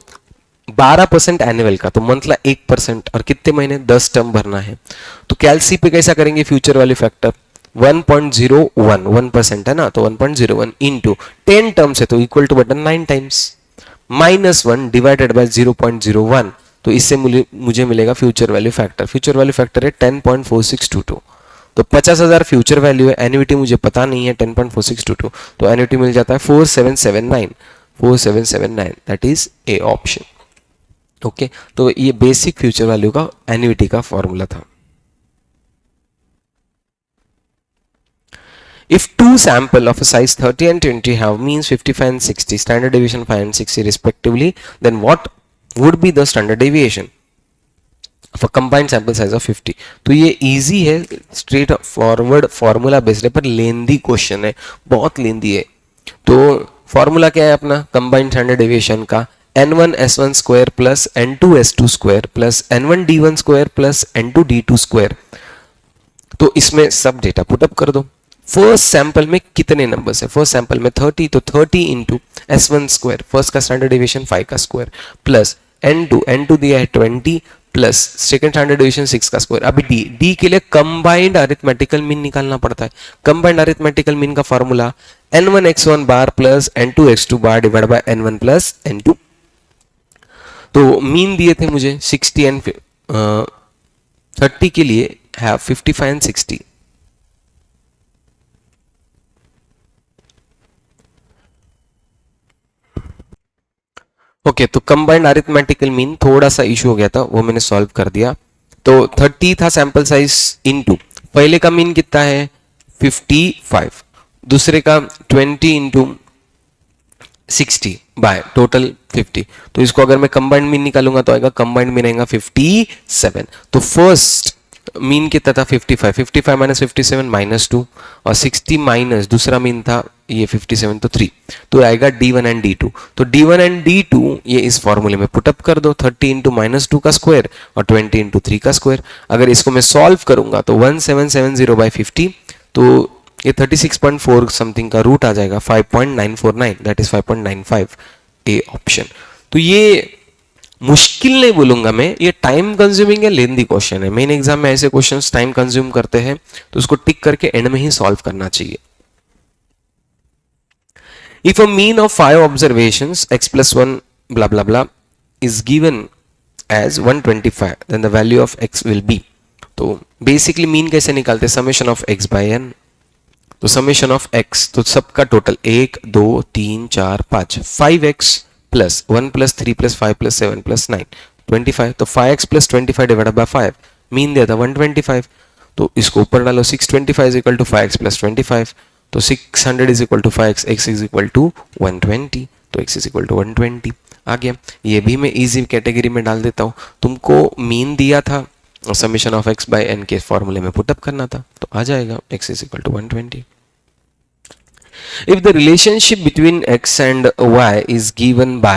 [SPEAKER 1] 12% एनुअल का, तो मंथला 1%, और कितने महीने? 10 टर्म भरना है। तो कैलसी पे कैसा करेंगे? फ्यूचर वैल्यू फैक्टर 1.01, 1% है ना, तो 1.01 इंटू 10 टर्म्स है, तो equal to button 9 times, -1 divided by 0.01, तो इससे मुझे मिलेगा future value factor. Future value factor है 10.4622। तो 50,000 फ्यूचर वैल्यू है, एन्युटी मुझे पता नहीं है 10.4622, तो एन्युटी मिल जाता है 4779, 4779, that is A option. Okay, तो ये बेसिक फ्यूचर वैल्यू का एन्युटी का फॉर्मूला था। If two sample of a size 30 and 20 have means 55 and 60, standard deviation 5 and 60 respectively, then what would be the standard deviation of a combined sample size of 50? तो ये easy है, straight forward formula based है, पर lengthy question है, बहुत लेंदी है। तो formula क्या है अपना combined standard deviation का? n1 s1 square plus n2 s2 square plus n1 d1 square plus n2 d2 square। तो इसमें सब डेटा पुटअप कर दो। फर्स्ट सैंपल में कितने नंबर्स है? फर्स्ट सैंपल में 30, तो 30 इंटू S1 स्क्वायर, फर्स्ट का स्टैंडर्ड डेविएशन 5 का स्क्वायर, प्लस n2 दिया है 20, प्लस सेकंड स्टैंडर्ड डेविएशन 6 का स्क्वायर। अभी डी के लिए कंबाइंड अरिथमेटिकल मीन निकालना पड़ता है। कंबाइंड अरिथमेटिकल मीन का formula n1 x1 bar plus n2 x2 bar divide by n1 plus n2। तो मीन दिए थे मुझे 60 एंड 30 के लिए है 55 एंड 60। ओके, तो कंबाइंड अरिथमेटिकल मीन थोड़ा सा इशू हो गया था, वो मैंने सॉल्व कर दिया। तो 30 था सैंपल साइज इनटू पहले का मीन कितना है 55, दूसरे का 20 इंटू 60 बाय टोटल 50। तो इसको अगर मैं कंबाइंड मीन निकालूंगा तो आएगा कंबाइंड मीन आएगा 57। तो फर्स्ट मीन कितना था 55, 55 माइनस 57 -2, और 60 माइनस दूसरा मीन था ये 57 तो 3, तो आएगा D1 एंड D2। तो D1 एंड D2 ये इस फॉर्मूले में पुटअप कर दो, 30 इंटू -2 का स्क्वायर और 20 इंटू 3 का स्क्वायर। अगर इसको मैं सॉल्व करूंगा तो 1770/50, तो ये 36.4 समथिंग का रूट आ जाएगा 5.949, दैट इज 5.95, ए ऑप्शन। तो ये मुश्किल नहीं बोलूंगा मैं, ये टाइम कंज्यूमिंग है, लेंदी क्वेश्चन है। मेन एग्जाम में ऐसे क्वेश्चंस टाइम कंज्यूम करते हैं, तो उसको टिक करके एंड में ही सॉल्व करना चाहिए। If a mean of 5 observations x plus 1 blah blah blah is given as 125, then the value of x will be। तो बेसिकली मीन कैसे निकालते हैं, summation of x by n। तो समेशन ऑफ x, तो सबका total 1 2 3 4 5, 5x plus 1 plus 3 plus 5 plus 7 plus 9 25, तो 5x plus 25 divided by 5, mean दिया था 125, तो इसको ऊपर डालो, 625 is equal to 5x plus 25, तो 600 is equal to 5x, x is equal to 120, तो x इज इक्वल टू 120 आ गया। ये भी मैं इजी कैटेगरी में डाल देता हूँ, तुमको मीन दिया था, summation of x by n के फॉर्मूले में पुटअप करना था, तो आ जाएगा x is equal to 120। If the relationship between x and y is given by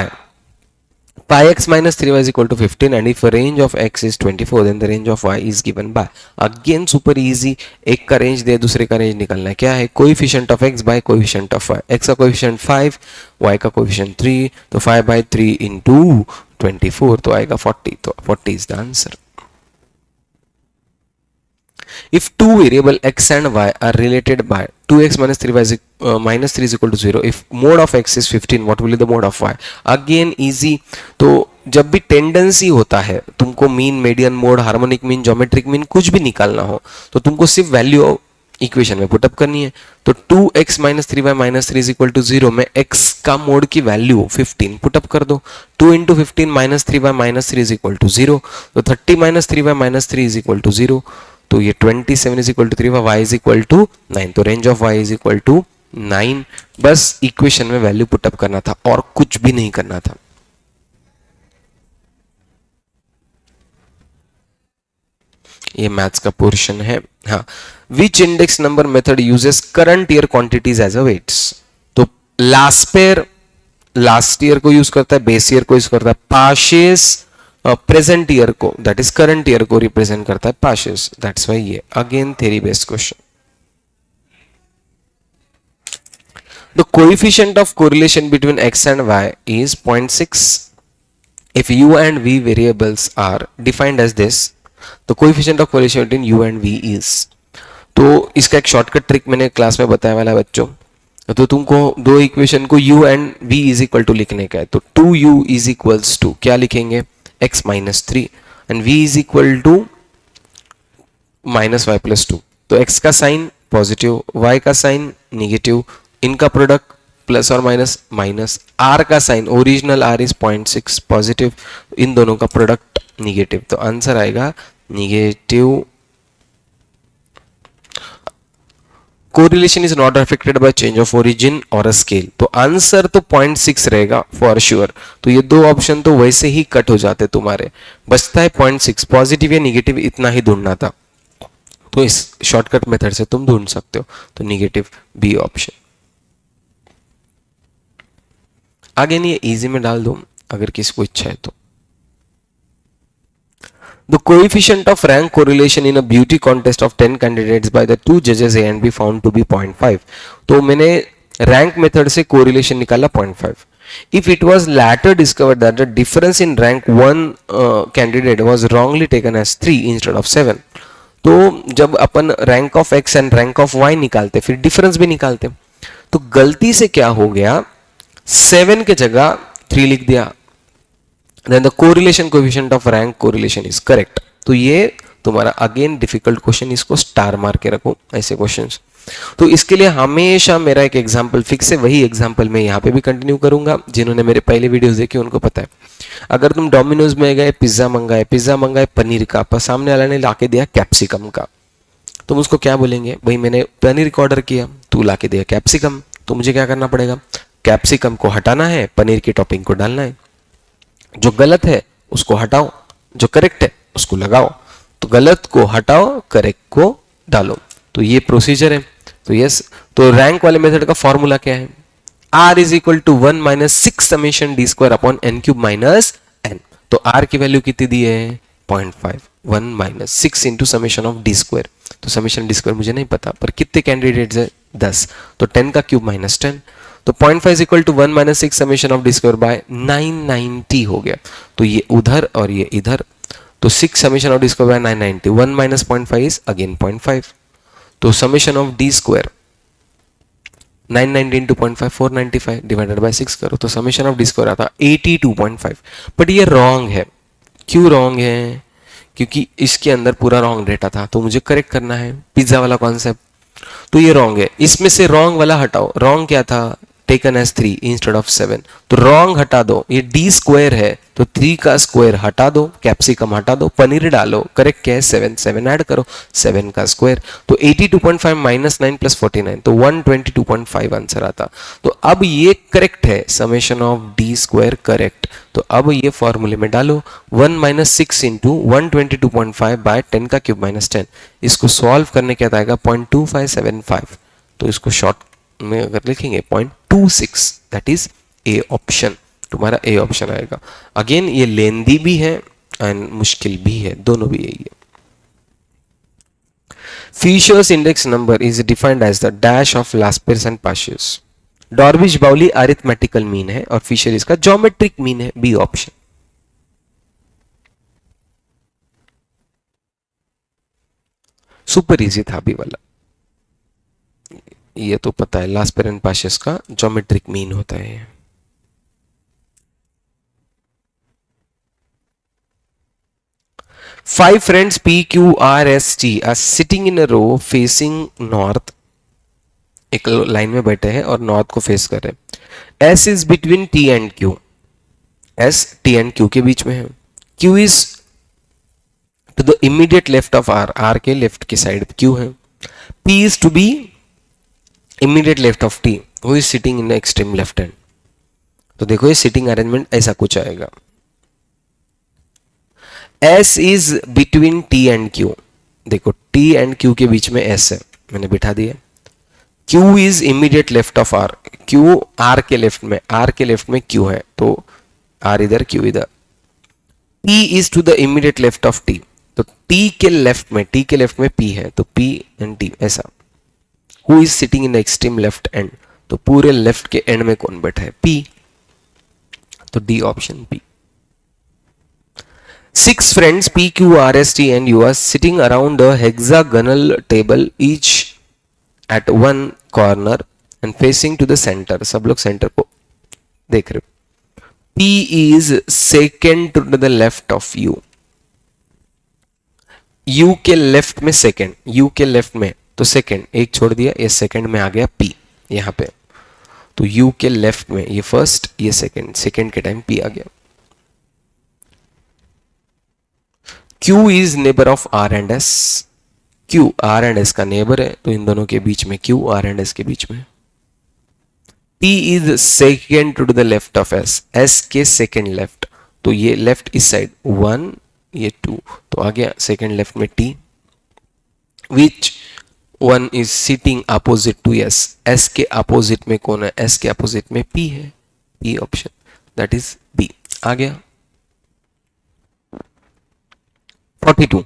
[SPEAKER 1] pi x minus 3y is equal to 15, and if a range of x is 24, then the range of y is given by, again super easy, एक का range दे दूसरे का range निकालना है, क्या है, coefficient of x by coefficient of y, x का coefficient 5, y का कोएफिशिएंट 3, तो 5/3 इंटू 24, तो आएगा 40, तो 40 is the answer। If two variable x and y are related by 2x minus 3y minus 3 is equal to 0, if mode of x is 15, what will be the mode of y? Again easy। तो जब भी tendency होता है, तुमको mean, median, mode, harmonic mean, geometric mean कुछ भी निकालना हो, तो तुमको सिर्फ वैल्यू इक्वेशन में पुटअप करनी है। तो 2x minus 3y minus 3 is equal to 0 में x का मोड की वैल्यू 15 पुटअप कर दो, 2 into 15 minus 3y minus 3 is equal to 0, तो 30 minus 3y minus 3 is equal to 0, तो ये 27 is equal to 3, y is equal to 9, तो range of y is equal to 9। बस इक्वेशन में वैल्यू पुटअप करना था और कुछ भी नहीं करना था। ये मैथ्स का पोर्शन है। हाँ, which index number method uses current year quantities as a weights? तो लास्ट ईयर को यूज करता है, बेस ईयर को यूज करता है, पाशेस प्रेजेंट ईयर को, दैट इज करंट ईयर को रिप्रेजेंट करता है पाशेस, दैट्स व्हाई ये again theory based question. The coefficient of correlation between x and y is 0.6 if u and v variables are defined as this, the coefficient of correlation between u and v is। तो इसका एक shortcut trick मैंने class में बताया वाला बच्चों, तो तुमको दो इक्वेशन को u and v is equal to लिखने का है, तो 2u इज इक्वल्स टू क्या लिखेंगे, x minus 3 and v is equal to minus y plus 2, तो x का साइन पॉजिटिव, y का साइन निगेटिव, इनका प्रोडक्ट प्लस और माइनस माइनस, r का sign original r is 0.6 positive, इन दोनों का प्रोडक्ट निगेटिव, तो आंसर आएगा negative. Correlation is not affected by change of origin और अ स्केल, तो आंसर तो 0.6 रहेगा फॉर श्योर। तो ये दो ऑप्शन तो वैसे ही कट हो जाते तुम्हारे, बचता है 0.6, पॉजिटिव या निगेटिव इतना ही ढूंढना था, तो इस शॉर्टकट मेथड से तुम ढूंढ सकते हो, तो निगेटिव बी ऑप्शन। आगे नहीं, इजी में डाल दो अगर किसी को इच्छा है तो। The coefficient of rank correlation in a beauty contest of 10 candidates by the two judges A and B found to be 0.5, तो मैंने रैंक मेथड से कोरिलेशन निकाला 0.5। If it was later discovered that the difference in rank one candidate was wrongly taken as 3 instead of 7, तो जब अपन rank of x and rank of y निकालते फिर difference भी निकालते, तो गलती से क्या हो गया, 7 के जगह 3 लिख दिया, then the correlation coefficient of rank correlation is correct। तो ये तुम्हारा अगेन डिफिकल्ट क्वेश्चन, इसको स्टार मार के रखो ऐसे क्वेश्चंस। तो इसके लिए हमेशा मेरा एक एग्जांपल फिक्स है, वही एग्जांपल मैं यहाँ पे भी कंटिन्यू करूंगा। जिन्होंने मेरे पहले वीडियोस देखे उनको पता है, अगर तुम डोमिनोज में गए, पिज्जा मंगाए पनीर का, पर सामने वाला ने लाके दिया कैप्सिकम का, तुम उसको क्या बोलेंगे, भाई मैंने पनीर का ऑर्डर किया, तू लाके दिया कैप्सिकम, तो मुझे क्या करना पड़ेगा, कैप्सिकम को हटाना है, पनीर की टॉपिंग को डालना है, जो गलत है उसको हटाओ, जो करेक्ट है उसको लगाओ। तो गलत को हटाओ, करेक्ट को डालो। तो ये प्रोसीजर है। तो यस, तो रैंक वाले मेथड का फॉर्मूला क्या है? R is equal to 1 minus 6 summation D square upon N cube minus N. तो R की वैल्यू कितनी दी है? 0.5। 1 minus 6 into summation of D square. तो समेशन डी स्क्वायर मुझे नहीं पता, पर कितने कैंडिडेट्स है? 10। तो 10 का क्यूब माइनस 10। तो 0.5 is equal to 1 minus 6 summation of D square by 990 हो गया। तो ये उधर और ये इधर, तो 6 summation of D square by 990, 1 minus 0.5 is again 0.5। तो summation of D square 990 into 0.5 495 divided by 6 करो, तो समेशन ऑफ डी स्क्वायर आता 82.5। बट ये रॉन्ग है। क्यों रॉन्ग है? क्योंकि इसके अंदर पूरा रॉन्ग डेटा था, तो मुझे करेक्ट करना है, पिज्जा वाला कॉन्सेप्ट। तो ये रॉन्ग है। इसमें से रॉन्ग वाला हटाओ। रॉन्ग क्या था? Taken as 3 instead of 7। तो रॉन्ग हटा दो। ये डी स्क्वायर है, तो 3 का स्क्वायर हटा दो, कैप्सिकम हटा दो, पनीर डालो। करेक्ट क्या है? 7। 7 ऐड करो, 7 का स्क्वायर। तो 82.5 माइनस 9 प्लस 49, तो 122.5 आंसर आता। तो अब ये करेक्ट है, summation of D square correct. तो अब ये फॉर्मूले में डालो, 1 माइनस 6 इंटू 122.5 बाय 10 का क्यूब माइनस 10। इसको सॉल्व करने क्या आएगा? 0.2575। तो इसको शॉर्ट में अगर लिखेंगे 0.26, दैट इज ए ऑप्शन। तुम्हारा ए ऑप्शन आएगा। अगेन ये लेंदी भी है एंड मुश्किल भी है, दोनों भी यही है। Fisher's index number is defined as the dash of Laspers and Parsons. डॉर्बिश बाउली अरिथमेटिकल मीन है और फिशर इसका ज्योमेट्रिक मीन है, बी ऑप्शन। सुपर इजी था बी वाला, ये तो पता है। लास्पर एंड पार्शस का ज्योमेट्रिक मीन होता है। Five friends P, Q, R, S, T are sitting in a row facing north. एक लाइन में बैठे हैं और नॉर्थ को फेस कर रहे हैं। S is between T and Q. S T and Q के बीच में है। Q is to the immediate left of R. R के लेफ्ट की साइड Q है। P is to be immediate left of T, who is sitting in the extreme left hand. तो देखो ये सिटिंग अरेंजमेंट ऐसा कुछ आएगा। S is between T and Q. देखो T and Q के बीच में S है, मैंने बिठा दिया। Q is immediate left of R. Q R के लेफ्ट में, R के लेफ्ट में Q है, तो R इधर Q इधर। P is to the immediate left of T. तो T के लेफ्ट में, T के लेफ्ट में P है, तो P and T ऐसा। Who is sitting in the extreme left end? तो पूरे लेफ्ट के एंड में कौन बैठा है? P। तो D option B। Six friends P, Q, R, S, T and U are sitting around a hexagonal table, each at one corner and facing to the center. सब लोग सेंटर को देख रहे हो। P is second to the left of U. U के left में second, U के left में तो सेकंड एक छोड़ दिया, ये सेकंड में आ गया P यहां पे। तो U के लेफ्ट में ये फर्स्ट, ये सेकंड, सेकंड के टाइम P आ गया। Q is neighbor of R and S. Q R and S का नेबर है, तो इन दोनों के बीच में Q R and S के बीच में। T is second to the left of S. S के सेकंड लेफ्ट, तो ये लेफ्ट इस साइड 1, ये 2, तो आ गया सेकंड लेफ्ट में T। Which one is sitting opposite to S? S के अपोजिट में कौन है? S के अपोजिट में P है, P option, that is B आ गया। 42.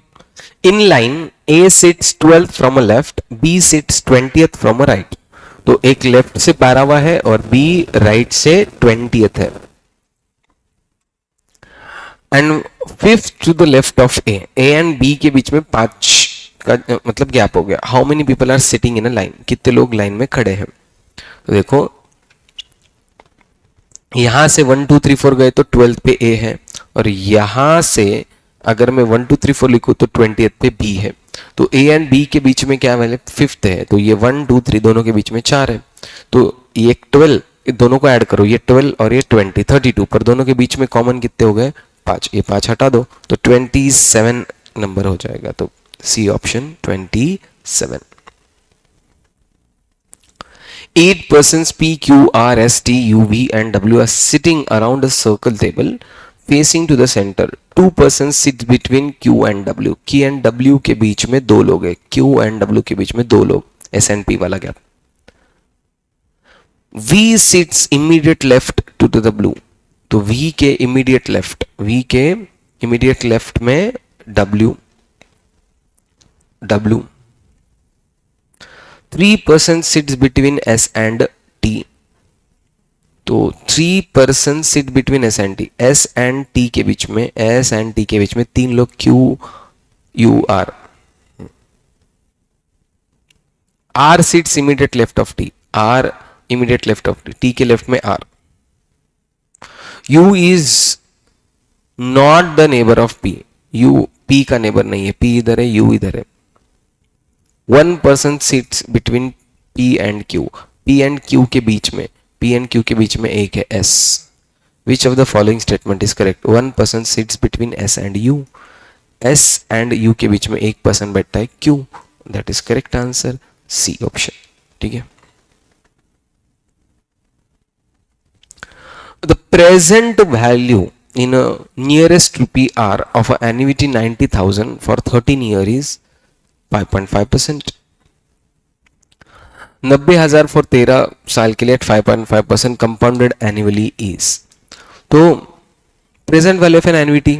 [SPEAKER 1] In line A sits 12th from a left, B sits 20th from a right. तो एक लेफ्ट से पैरा हुआ है और B राइट से 20th है। And fifth to the left of A. A and B के बीच में 5 का मतलब गैप हो गया। How many people are sitting in a line? कितने लोग लाइन में खड़े हैं? तो देखो यहां से 1 2 3 4 गए तो 12th पे A है, और यहां से अगर मैं 1 2 3 4 लिखूं तो 20th पे B है। तो A एंड B के बीच में क्या है? फिफ्थ है, तो ये 1 2 3 दोनों के बीच में 4 है, तो ये 12, दोनों को ऐड करो, ये 12 और ये 20 32, पर दोनों के बीच में कॉमन कितने हो गए? 5, ये 5 हटा दो तो 27 नंबर हो जाएगा। तो C option 27। 8 persons P, Q, R, S, T, U, V and W are sitting around a circle table facing to the centre, 2 person sit between Q and W, Q and W के बीच में दो लोग है, Q and W के बीच में दो लोग, S एंड P वाला गैप। V sits immediate left to the blue, तो V के इमीडिएट लेफ्ट में W 3 person sits between S and T, तो 3 person sit between S and T, S and T के बीच में तीन लोग Q U R, R seats immediate left of T, R immediate left of T के left में R, U is not the neighbour of P, U P का neighbour नहीं है, P इधर है, U इधर है। 1 person sits between P and Q, P and Q के बीच में एक है S, which of the following statement is correct? 1 person sits between S and U, S and U के बीच में एक पर्सन बैठता है Q, that is correct answer, C option. ठीक है, the present value in a nearest rupee R of an annuity 90,000 for 13 years is 5.5%. 90,000 for 13 साल के लिए 5.5% compounded annually is, तो present value of an annuity,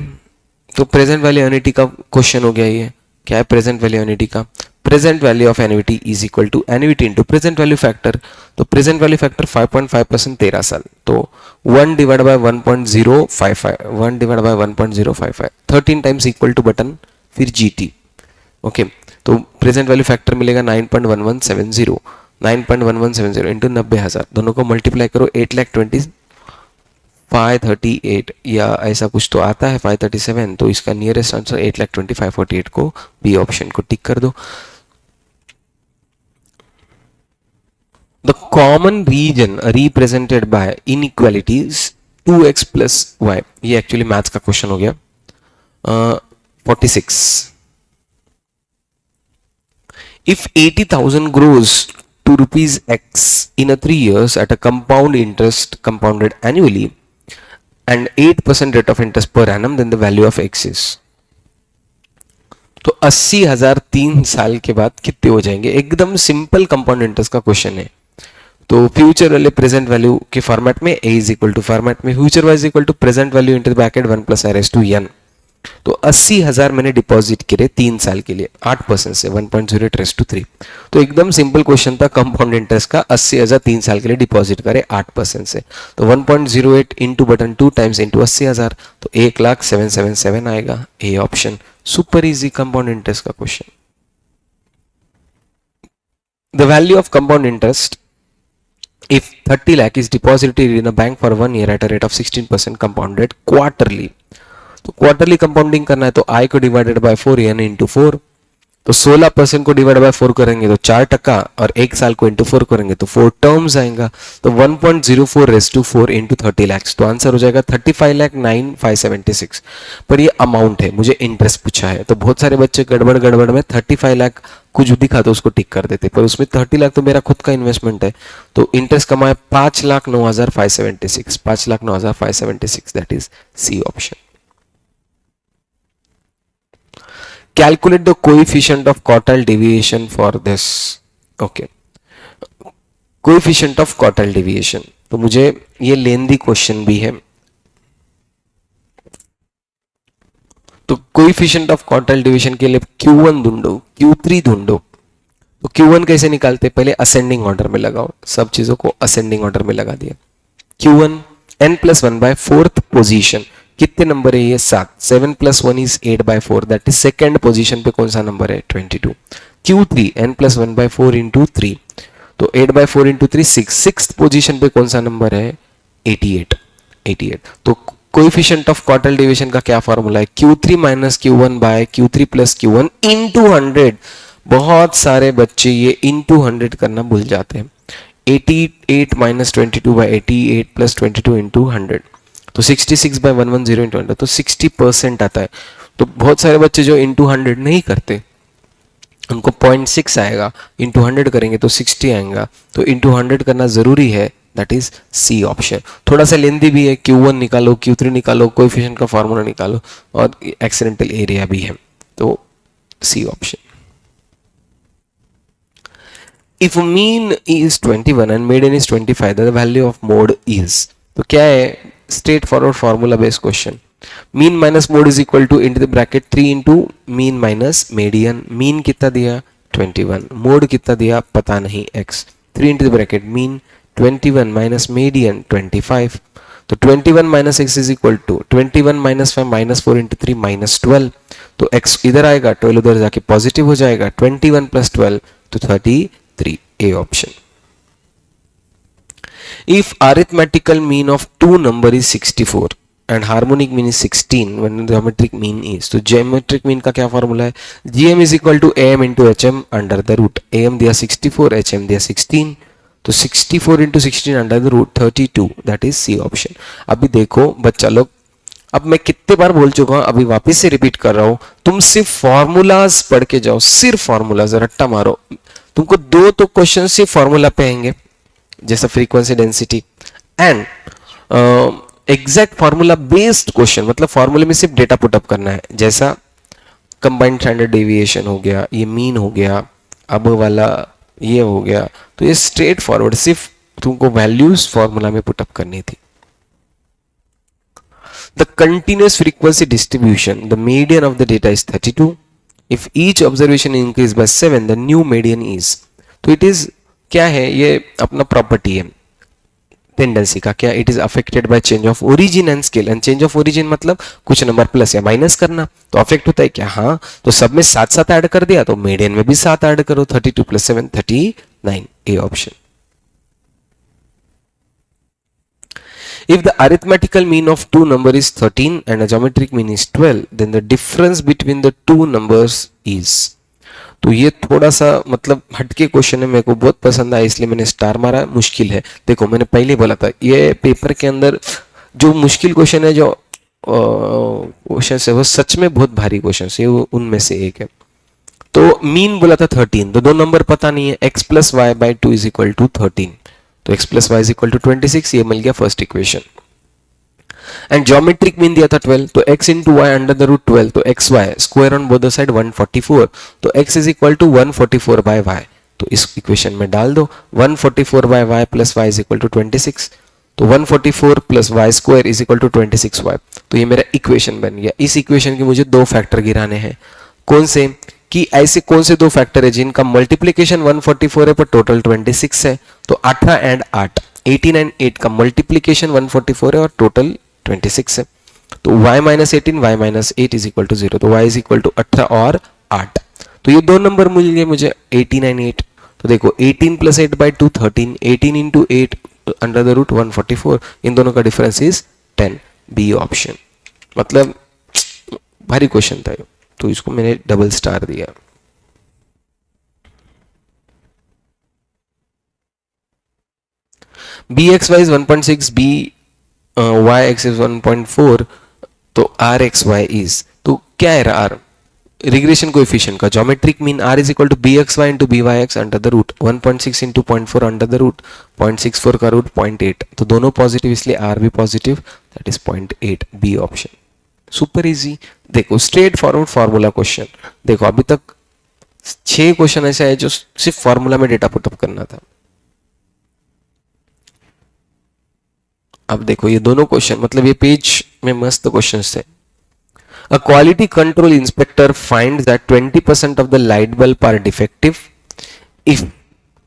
[SPEAKER 1] तो present value annuity का question हो गया ये। क्या है प्रेजेंट वैल्यू एन्युटी का? Present value of annuity is equal to annuity into present value factor, तो प्रेजेंट वैल्यू फैक्टर 5.5% 13 साल, तो 1 divide by 1.055 13 times equal to button फिर GT। ओके, तो प्रेजेंट वैल्यू फैक्टर मिलेगा 9.1170 इंटू 90,000, दोनों को मल्टीप्लाई करो 8,25,38 या ऐसा कुछ तो आता है 537, तो इसका नियरेस्ट आंसर 8,25,48 को बी ऑप्शन को टिक कर दो। The common region represented by inequalities 2x plus y, ये एक्चुअली मैथ्स का क्वेश्चन हो गया। 46, if 80,000 grows to rupees X in a 3 years at a compound interest compounded annually and 8% rate of interest per annum, then the value of X is, तो 80,000 3 साल के बाद कितने हो जाएंगे? एकदम सिंपल कंपाउंड इंटरेस्ट का क्वेश्चन है, तो फ्यूचर वाले प्रेजेंट वैल्यू के फॉर्मेट में A is equal to format में future wise equal to present value into bracket 1 plus r to n, तो 80,000 मैंने डिपॉजिट करे 3 साल के लिए 8% से 1.08 रेस टू 3, तो एकदम सिंपल क्वेश्चन था कंपाउंड इंटरेस्ट का। 80,000 3 साल के लिए डिपॉजिट करे 8% से, तो 1.08 इंटू बटन 2 टाइम्स इंटू 80,000, तो 1,0777 आएगा, A option. Super easy compound interest का question. The value of compound interest if 30 lakh is deposited in a bank for 1 year at a rate of 16% compounded quarterly, तो quarterly compounding करना है तो I को divided by 4 यानी into 4, तो 16% को divide by 4 करेंगे तो 4% और 1 साल को इंटू 4 करेंगे तो 4 टर्म्स आएगा, तो 1.04 रेस टू 4 इंटू 30 lakhs, तो आंसर हो जाएगा 35,09,576। पर ये अमाउंट है, मुझे इंटरेस्ट पूछा है, तो बहुत सारे बच्चे गड़बड़ में 35 लाख कुछ दिखा तो उसको टिक कर देते, पर उसमें 30 लाख तो मेरा खुद का इन्वेस्टमेंट है, तो इंटरेस्ट कमाए 5,09,576, 5,09,576, that is C option. Calculate the coefficient of quartile deviation for this. Okay, coefficient of quartile deviation, तो मुझे ये लेंदी क्वेश्चन भी है, तो coefficient of quartile deviation के लिए Q1 ढूंढो, Q3 ढूंढो, तो Q1 कैसे निकालते? पहले असेंडिंग ऑर्डर में लगाओ, सब चीजों को असेंडिंग ऑर्डर में लगा दिया। Q1 n+1 bye 4th position, कितने नंबर है ये? 7, 7 + 1 is 8 by 4, that is second position पे कौन सा नंबर है? 22। Q3 n+1 बाय 4 इंटू 3, तो 8 बाय 4 इंटू 3 6, सिक्स्थ पोजीशन पे कौन सा नंबर है? 88। तो कोएफिशिएंट ऑफ क्वार्टाइल डेविएशन का क्या फॉर्मूला है? Q3 - Q1 bye Q3 + Q1 into 100। बहुत सारे बच्चे ये इंटू 100 करना भूल जाते हैं। 88 - 22 बाय 88 + 22 इंटू 100, तो 66 बाय 110 इंटू 100, तो 60% आता है। तो बहुत सारे बच्चे जो इंटू 100 नहीं करते उनको 0.6 आएगा, इंटू 100 करेंगे तो 60 आएगा, तो इंटू 100 करना जरूरी है, दैट इज सी ऑप्शन। थोड़ा सा लेंदी भी है, Q1 निकालो, Q3 निकालो, कोएफिशिएंट का फॉर्मूला निकालो, और एक्सीडेंटल एरिया भी है, तो C option. If mean is 21 and median is 25, then the value of mode is, तो क्या है, straight forward formula based question. Mean minus mode is equal two into the bracket 3 into mean minus median. Mean कितना दिया 21, mode कितना दिया पता नहीं x, 3 into the bracket mean 21 minus median 25, तो 21 minus x is equal to 21 minus 5 minus 4 into 3 minus 12, तो x इधर आएगा, 12 उधर जाके पॉजिटिव हो जाएगा, 21 प्लस 12 तो 33, A option. If arithmetical mean of two number is 64 and harmonic mean is 16 when the geometric mean is, तो geometric mean का क्या फॉर्मूला है, gm is equal to am into hm under the root, am दिया 64, hm दिया 16, तो 64 into 16 under the root 32, that is C option। अभी देखो बच्चा लोग, अब मैं कितने बार बोल चुका हूं, अभी वापस से रिपीट कर रहा हूं, तुम सिर्फ फॉर्मूलाज पढ़ के जाओ, सिर्फ फॉर्मूलाज, रट्टा मारो। तुमको दो तो क्वेश्चन सिर्फ फॉर्मूला पे आएंगे, जैसा frequency density and exact formula based question, मतलब फॉर्मूले में सिर्फ डेटा पुटअप करना है, जैसा कंबाइंड स्टैंडर्ड डेविएशन हो गया, ये मीन हो गया, अब वाला ये हो गया, तो ये स्ट्रेट फॉरवर्ड सिर्फ तुमको वैल्यूज फॉर्मूला में पुटअप करनी थी। The continuous frequency distribution, the median of the data is 32. If each observation increase by 7, the new median is, तो it is क्या है, ये अपना प्रॉपर्टी है टेंडेंसी का, क्या it is affected by change of origin and scale, and change of origin मतलब कुछ नंबर प्लस या माइनस करना, तो अफेक्ट होता है क्या, हाँ, तो सब में 7 ऐड कर दिया, तो मीडियन में भी 7 ऐड करो, 32 plus 7 39, A option. If the arithmetical mean of two number is 13 and the geometric mean is 12, then the difference between the two numbers is, तो ये थोड़ा सा मतलब हटके क्वेश्चन है, मेरे को बहुत पसंद आया इसलिए मैंने स्टार मारा, मुश्किल है। देखो मैंने पहले बोला था ये पेपर के अंदर जो मुश्किल क्वेश्चन है, जो क्वेश्चन है वो सच में बहुत भारी क्वेश्चन है, वो उनमें से एक है। तो मीन बोला था 13, तो दो नंबर पता नहीं है, x plus y by 2 is equal to 13, तो x plus y is equal to 26, ये मिल गया first equation. And geometric mean दिया था 12, तो x into y under the root 12, तो x y square on both the side 144, तो x is equal to 144 by y, तो इस इक्वेशन में डाल दो 144 by y plus y is equal to 26, तो 144 plus y square is equal to 26y, तो ये मेरा इक्वेशन बन गया। इस इक्वेशन के मुझे दो फैक्टर गिराने हैं, कौन से, कि ऐसे कौन से दो फैक्टर है जिनका मल्टीप्लीकेशन 144 है पर टोटल 26 है, तो 18 एंड 8, 18 एंड 8 का मल्टीप्लीकेशन 144 है और टोटल 26 है, तो y minus 18 y minus 8 is equal to 0, तो y इज इक्वल टू 18 और 8, तो ये दो नंबर मिल गए मुझे 18 एंड 8, तो देखो 18 plus 8 by 2 13, 18 into 8 under the root 144, इन दोनों का डिफरेंस इज 10, बी ऑप्शन। मतलब भारी क्वेश्चन था ये, तो इसको मैंने डबल स्टार दिया। B x y is 1.6, b y x is 1.4, तो आर एक्स वाई इज, तो क्या है आर, रिग्रेशन कोएफिशिएंट का geometric mean r is equal to b x y into b y x under the root 1.6 into 0.4 under the root 0.64 का root 0.8, तो दोनों positive इसलिए r भी positive, that is 0.8, B option. Super easy. देखो straightforward formula question, देखो अभी तक 6 question ऐसे है जो सिर्फ फॉर्मूला में डेटा पुटअप करना था। अब देखो ये दोनों क्वेश्चन, मतलब ये पेज में मस्त क्वेश्चंस थे। A quality control inspector finds that 20% of the light bulb are defective. If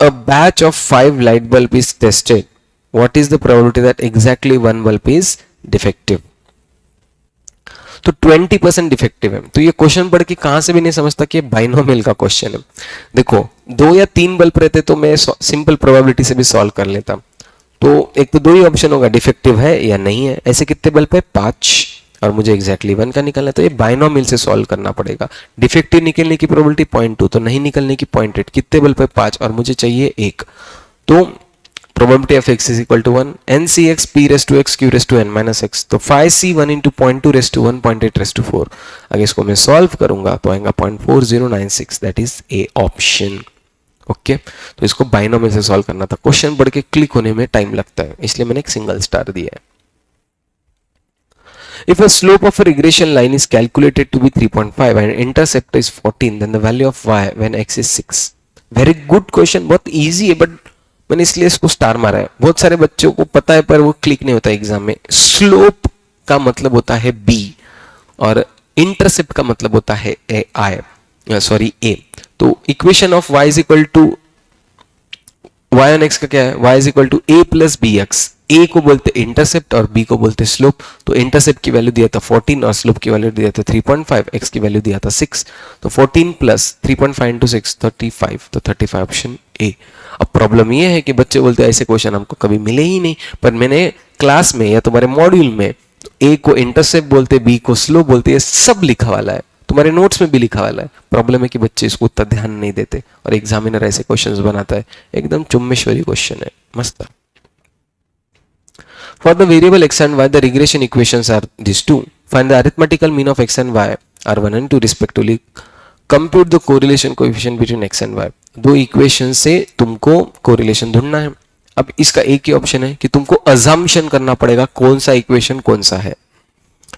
[SPEAKER 1] a batch of 5 light bulb is tested, what is the probability that exactly one bulb is defective? तो 20% defective है, तो ये question पढ़ के कहां से भी नहीं समझता कि ये बाइनोमियल का क्वेश्चन है। देखो 2 या 3 बल्ब रहते तो मैं सिंपल प्रोबेबिलिटी से भी सॉल्व कर लेता, तो एक तो 2 ही ऑप्शन होगा, डिफेक्टिव है या नहीं है। ऐसे कितने बल्ब है, 5, और मुझे एग्जैक्टली 1 का निकलना है, तो ये बाइनोमियल से सॉल्व करना पड़ेगा। डिफेक्टिव निकलने की प्रोबेबिलिटी 0.2, तो नहीं निकलने की 0.8, कितने बल्ब है, 5, और मुझे चाहिए 1, तो probability of x is equal to 1, ncx p raised to x q raised to n minus x, तो 5c 1 into 0.2 raised to 1 0.8 raised to 4, अगर इसको मैं सॉल्व करूंगा तो आएगा 0.4096, that is A option. Okay तो इसको बाइनोमियल से सॉल्व करना था। क्वेश्चन पढ़ के क्लिक होने में टाइम लगता है, इसलिए मैंने एक सिंगल स्टार दिया है। If a slope of a regression line is calculated to be 3.5 and intercept is 14, then the value of y when x is 6. Very good question, बहुत easy है, but मैंने इसलिए इसको स्टार मारा है। बहुत सारे बच्चों को पता है पर वो क्लिक नहीं होता एग्जाम में। स्लोप का मतलब होता है b और इंटरसेप्ट का मतलब होता है a। तो equation of y is equal to y on x का क्या है, y is equal to a plus b x. a को बोलते इंटरसेप्ट और b को बोलते स्लोप। तो इंटरसेप्ट की वैल्यू दिया था 14 और स्लोप की वैल्यू दिया था 3.5, x की वैल्यू दिया था 6। तो 14 प्लस 3.5 इंटू 6 35, तो 35 ऑप्शन ए। अब प्रॉब्लम ये है कि बच्चे बोलते हैं ऐसे क्वेश्चन हमको कभी मिले ही नहीं, पर मैंने क्लास में या तुम्हारे मॉड्यूल में a को इंटरसेप्ट बोलते, b को स्लोप बोलते, ये सब लिखा वाला है, तुम्हारे नोट्स में भी लिखा वाला है। प्रॉब्लम है कि बच्चे इसको उतना ध्यान नहीं देते और एग्जामिनर ऐसे क्वेश्चंस बनाता है। एकदम चुम्बेश्वरी क्वेश्चन है, मस्त। For the variable x and y, the regression equations are these two. Find the arithmetical mean of x and y are 1 and 2 respectively. Compute the correlation coefficient between x and y. दो equation से तुमको correlation ढूंढना है। अब इसका एक ही option है कि तुमको अजम्पशन करना पड़ेगा कौन सा इक्वेशन कौन सा है।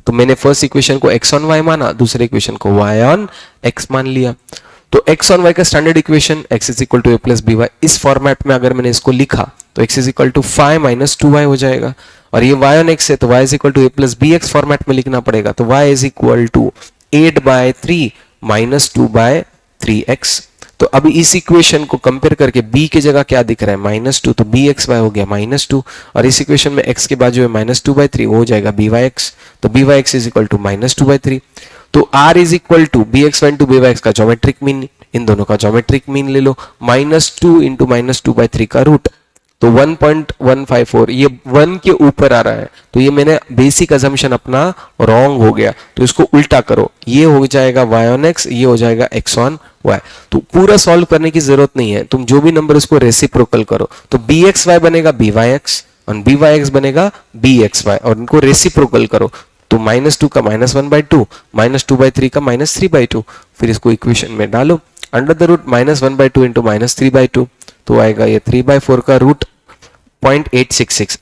[SPEAKER 1] तो मैंने फर्स्ट इक्वेशन को x ऑन y माना, दूसरे इक्वेशन को y ऑन x मान लिया। तो x ऑन y का standard equation x is equal to a plus b y, इस फॉर्मेट में अगर मैंने इसको लिखा तो x इज इक्वल टू 5 माइनस 2y हो जाएगा। और ये y ऑन x है तो y is equal to a plus b x format में लिखना पड़ेगा। तो y is equal to 8/3 minus 2/3x। तो अभी इस इक्वेशन को कंपेयर करके b की जगह क्या दिख रहा है -2, तो bxy हो गया -2, और इस इक्वेशन में x के बाजू में -2/3 वो हो जाएगा byx। तो byx इज इक्वल टू -2/3। तो r is equal to bxy into byx का ज्योमेट्रिक मीन, इन दोनों का ज्योमेट्रिक मीन ले लो, -2 इंटू -2/3 का रूट, तो 1.154, ये 1 के ऊपर आ रहा है। तो ये मैंने बेसिक अजम्पशन अपना रॉन्ग हो गया, तो इसको उल्टा करो, ये हो जाएगा y ऑन x, ये हो जाएगा x ऑन y। तो पूरा सॉल्व करने की जरूरत नहीं है, तुम जो भी नंबर उसको रेसिप्रोकल करो। तो bxy बनेगा byx और byx बनेगा bxy, और इनको रेसिप्रोकल करो। तो -2 का -1/2, -2/3 का -3/2, फिर इसको इक्वेशन में डालो, अंडर द रूट -1/2 इंटू -3/2, तो आएगा ये 3/4 का रूट 0.866।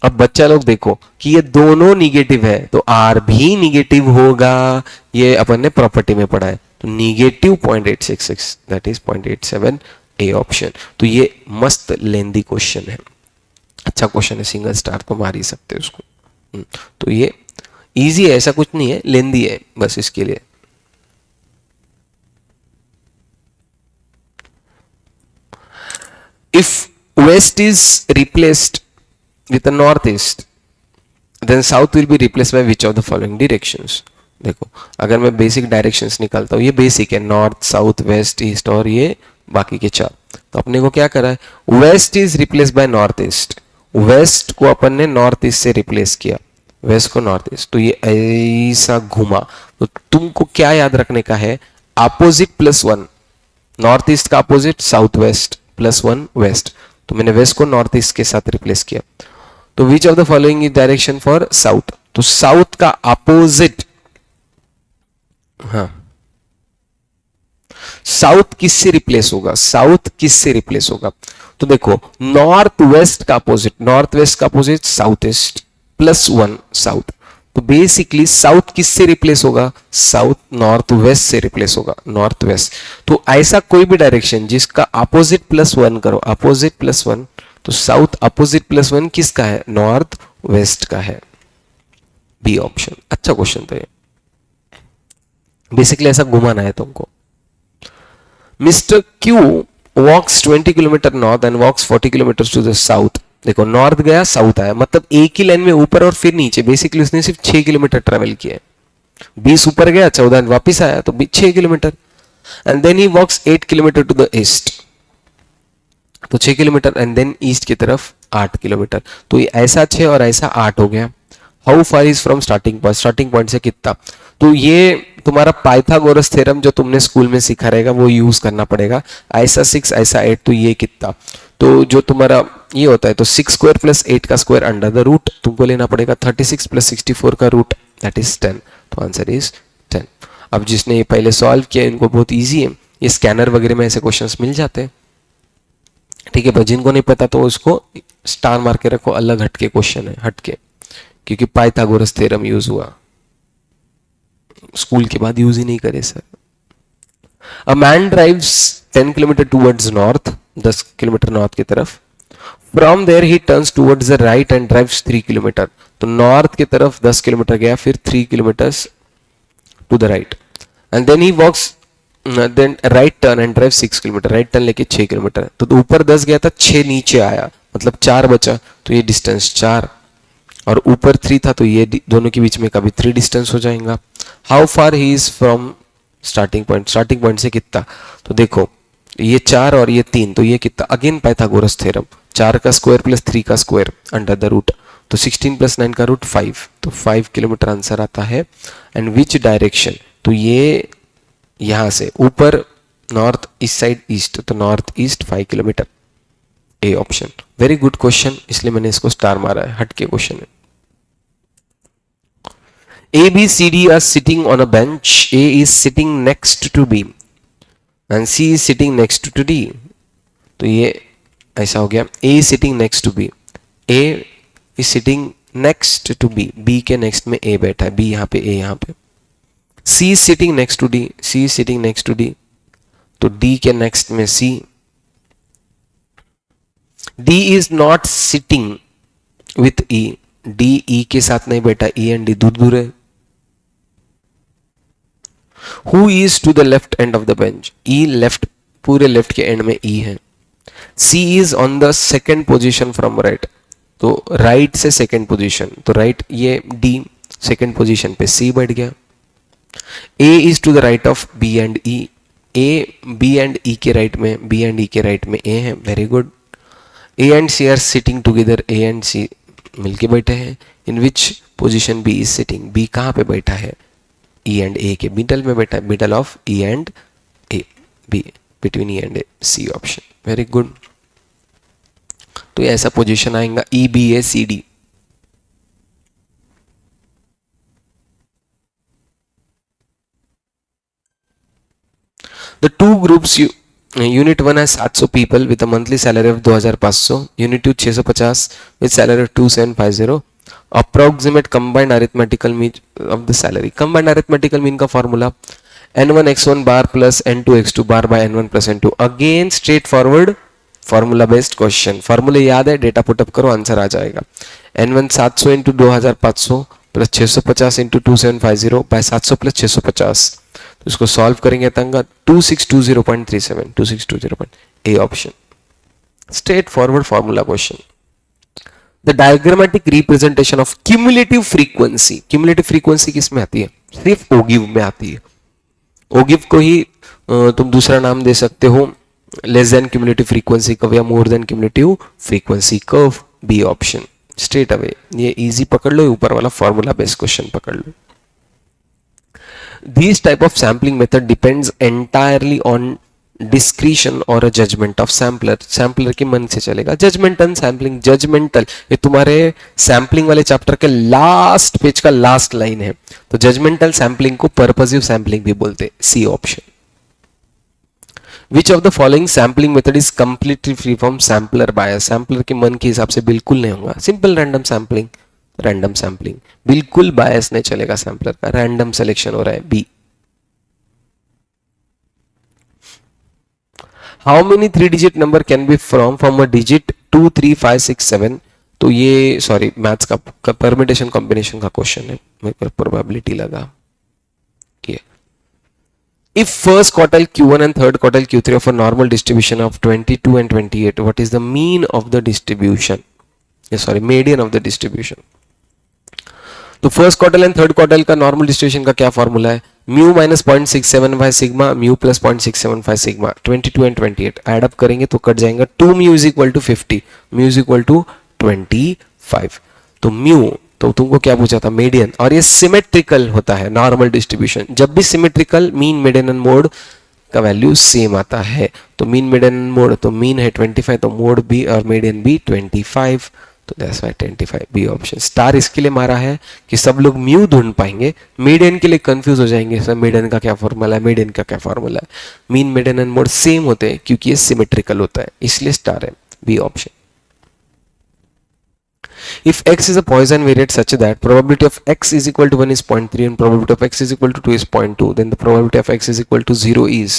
[SPEAKER 1] अब बच्चा लोग देखो कि ये दोनों निगेटिव है तो r भी निगेटिव होगा, ये अपन ने प्रॉपर्टी में पढ़ा है। तो negative 0.866 that is 0.87 A option. तो ये मस्त लेंदी क्वेश्चन है, अच्छा क्वेश्चन है, सिंगल स्टार तो मार ही सकते हो उसको। तो ये इजी है, ऐसा कुछ नहीं है, लेंदी है बस इसके लिए। If west is replaced with the northeast, then south will be replaced by which of the following directions? देखो अगर मैं बेसिक डायरेक्शंस निकालता हूँ, ये बेसिक है, नॉर्थ, साउथ, वेस्ट, ईस्ट और ये बाकी के चार। तो अपने को क्या करा है, west is replace by north east, west को अपन ने नॉर्थ ईस्ट से रिप्लेस किया, वेस्ट को नॉर्थ ईस्ट। तो ये ऐसा घुमा, तो तुमको क्या याद रखने का है, अपोजिट +1, नॉर्थ ईस्ट का अपोजिट साउथ वेस्ट +1 वेस्ट। तो मैंने वेस्ट को नॉर्थ ईस्ट के साथ रिप्लेस किया। तो which of the following is direction for south, तो साउथ का अपोजिट, हाँ साउथ किससे रिप्लेस होगा, साउथ किससे रिप्लेस होगा, तो देखो नॉर्थ वेस्ट का अपोजिट, नॉर्थ वेस्ट का अपोजिट साउथ ईस्ट +1 साउथ। तो बेसिकली साउथ किससे रिप्लेस होगा, साउथ नॉर्थ वेस्ट से रिप्लेस होगा, नॉर्थ वेस्ट। तो ऐसा कोई भी डायरेक्शन जिसका अपोजिट +1 करो, अपोजिट +1, तो साउथ अपोजिट +1 किसका है, नॉर्थ वेस्ट का है, बी ऑप्शन। अच्छा क्वेश्चन था ये, बेसिकली ऐसा घुमाना है तुमको। Mister Q walks 20 kilometre north and walks 40 kilometre to the south. देखो नॉर्थ गया साउथ आया, मतलब एक ही लाइन में ऊपर और फिर नीचे, बेसिकली उसने सिर्फ 6 किलोमीटर ट्रेवल किया है, 20 ऊपर गया 14 वापिस आया, तो 6 kilometre. And then he walks 8 kilometre to the east, तो 6 किलोमीटर, एंड देन ईस्ट की तरफ 8 किलोमीटर। तो ये ऐसा 6 और ऐसा 8 हो गया। How far is from starting point, starting point से कितना, तो ये तुम्हारा पाइथागोरस थ्योरम जो तुमने स्कूल में सीखा रहेगा वो यूज करना पड़ेगा। ऐसा 6 ऐसा 8, तो ये कितना, तो जो तुम्हारा ये होता है, तो 6 स्क्वायर + 8 का स्क्वायर अंडर द रूट तुमको लेना पड़ेगा, 36 + 64 का रूट दैट इज 10। तो आंसर इज 10। अब जिसने ये पहले सॉल्व किया इनको बहुत ईजी है, ये स्कैनर वगैरह में ऐसे क्वेश्चंस मिल जाते हैं। ठीक है, पर जिनको नहीं पता तो उसको स्टार मार के रखो, अलग हटके क्वेश्चन है, हटके, क्योंकि पाइथागोरस थ्योरम यूज हुआ, स्कूल के बाद यूज ही नहीं करे sir. A man drives 10 kilometre towards north, 10 kilometre north की तरफ। From there he turns towards the right and drives 3 kilometre. तो नॉर्थ की तरफ 10 किलोमीटर गया, फिर 3 kilometre to the right, and then he walks, then right turn and drive 6 kilometre, right turn लेके 6 kilometre. तो ऊपर 10 गया था, 6 नीचे आया, मतलब 4 बचा, तो ये डिस्टेंस 4, और ऊपर 3 था, तो ये दोनों के बीच में का भी 3 डिस्टेंस हो जाएगा। How far he is from starting point, starting point से कितना, तो देखो ये 4 और ये 3, तो ये कितना, अगेन पाइथागोरस थ्योरम, 4 का स्क्वायर प्लस 3 का स्क्वायर अंडर द रूट, तो 16 प्लस 9 का रूट 5, तो 5 किलोमीटर आंसर आता है। एंड विच डायरेक्शन, तो ये यहां से ऊपर नॉर्थ, इस साइड ईस्ट, तो north east 5 kilometre, A option. Very good question, इसलिए मैंने इसको स्टार मारा है, हटके क्वेश्चन है। A, B, C, D are sitting on a bench. A is sitting next to B and C is sitting next to D. तो ये ऐसा हो गया, A is sitting next to B. A is sitting next to B. B के next में A बैठा है, B यहाँ पे, A यहाँ पे. C is sitting next to D. C is sitting next to D. तो D के next में C. D is not sitting with E. D E के साथ नहीं बैठा, E and D दूर दूर है. Who is to the left end of the bench? E left, पूरे लेफ्ट के एंड में E है. C is on the second position from right. तो राइट से सेकंड पोजीशन, तो राइट ये D सेकंड पोजीशन पे C बैठ गया. A is to the right of B and E. A B and E के राइट में, B and E के राइट में A है. Very good. A and C are sitting together. A and C मिलके बैठे हैं. In which position B is sitting? B कहाँ पे बैठा है? E and A के मिडल में बैठा है, middle of E and A, B, between E and A, C option. Very good. तो ये ऐसा पोजीशन आएगा E B A C D. The two groups, Unit 1 has 700 people with a monthly salary of 2500, Unit 2 650 with salary of 2750. Approximate combined arithmetical mean of the salary. Combined arithmetical mean का formula n1 x1 bar plus n2 x2 bar by n1 plus n2. Again straightforward formula based question. Formula याद है, data put up करो, answer आ जाएगा. n1 700 into 2500 plus 650 into 2750 by 700 plus 650. तो इसको solve करेंगे तंगा 2620.37, 2620. A option. Straightforward formula question. The diagrammatic representation of cumulative frequency. Cumulative frequency किस में आती है? सिर्फ ओगिव में आती है. ओगिव को ही तुम दूसरा नाम दे सकते हो, less than cumulative frequency curve या more than cumulative frequency curve. B option. Straight away ये इजी पकड़ लो, ऊपर वाला फॉर्मूला बेस्ड क्वेश्चन पकड़ लो. This type of sampling method depends entirely on discretion or a judgment of sampler. Sampler के मन से चलेगा. Judgmental sampling, judgmental ये तुम्हारे sampling वाले चैप्टर के लास्ट पेज का लास्ट लाइन है. तो judgmental sampling को purposive sampling भी बोलते हैं. C option. Which of the following sampling method is completely free from sampler bias? Sampler के मन के हिसाब से बिल्कुल नहीं होगा. Simple random sampling. Random sampling बिल्कुल बायस नहीं चलेगा. सैम्पलर का रैंडम सिलेक्शन हो रहा है. B. How many 3 digit number can be from a digit 2 3 5 6 7. तो ये सॉरी मैथ्स का परमिटेशन कॉम्बिनेशन का क्वेश्चन है, मेरे को प्रोबेबिलिटी लगा. If first quartile Q1 and third quartile Q3 of a normal distribution of 22 and 28, what is the mean of the distribution? Median of the distribution. तो first quartile and third quartile का normal distribution का क्या formula है? Mu minus 0.675 sigma, mu plus 0.675 sigma. 22 and 28 add up करेंगे तो cut जाएगा. 2 mu is equal to 50, mu is equal to 25. तो mu, तो तुमको क्या पूछा था? मीडियन. और ये सिमेट्रिकल होता है नॉर्मल डिस्ट्रीब्यूशन. जब भी symmetrical mean median and mode का वैल्यू सेम आता है. तो मीन मीडियन एंड मोड, तो मीन है 25, तो मोड भी और मीडियन भी 25. तो that's why 25 B option. Star इसके लिए मारा है कि सब लोग म्यू ढूंढ पाएंगे, मीडियन के लिए कंफ्यूज हो जाएंगे, सर मीडियन का क्या फॉर्मूला है, मीडियन का क्या फॉर्मूला है। Mean, median and mode same होते हैं क्योंकि ये सिमेट्रिकल होता है, इसलिए स्टार है B option. If x is a Poisson variate such that probability of x is equal to 1 is 0.3 and probability of x is equal to 2 is 0.2, then the probability of x is equal to 0 is,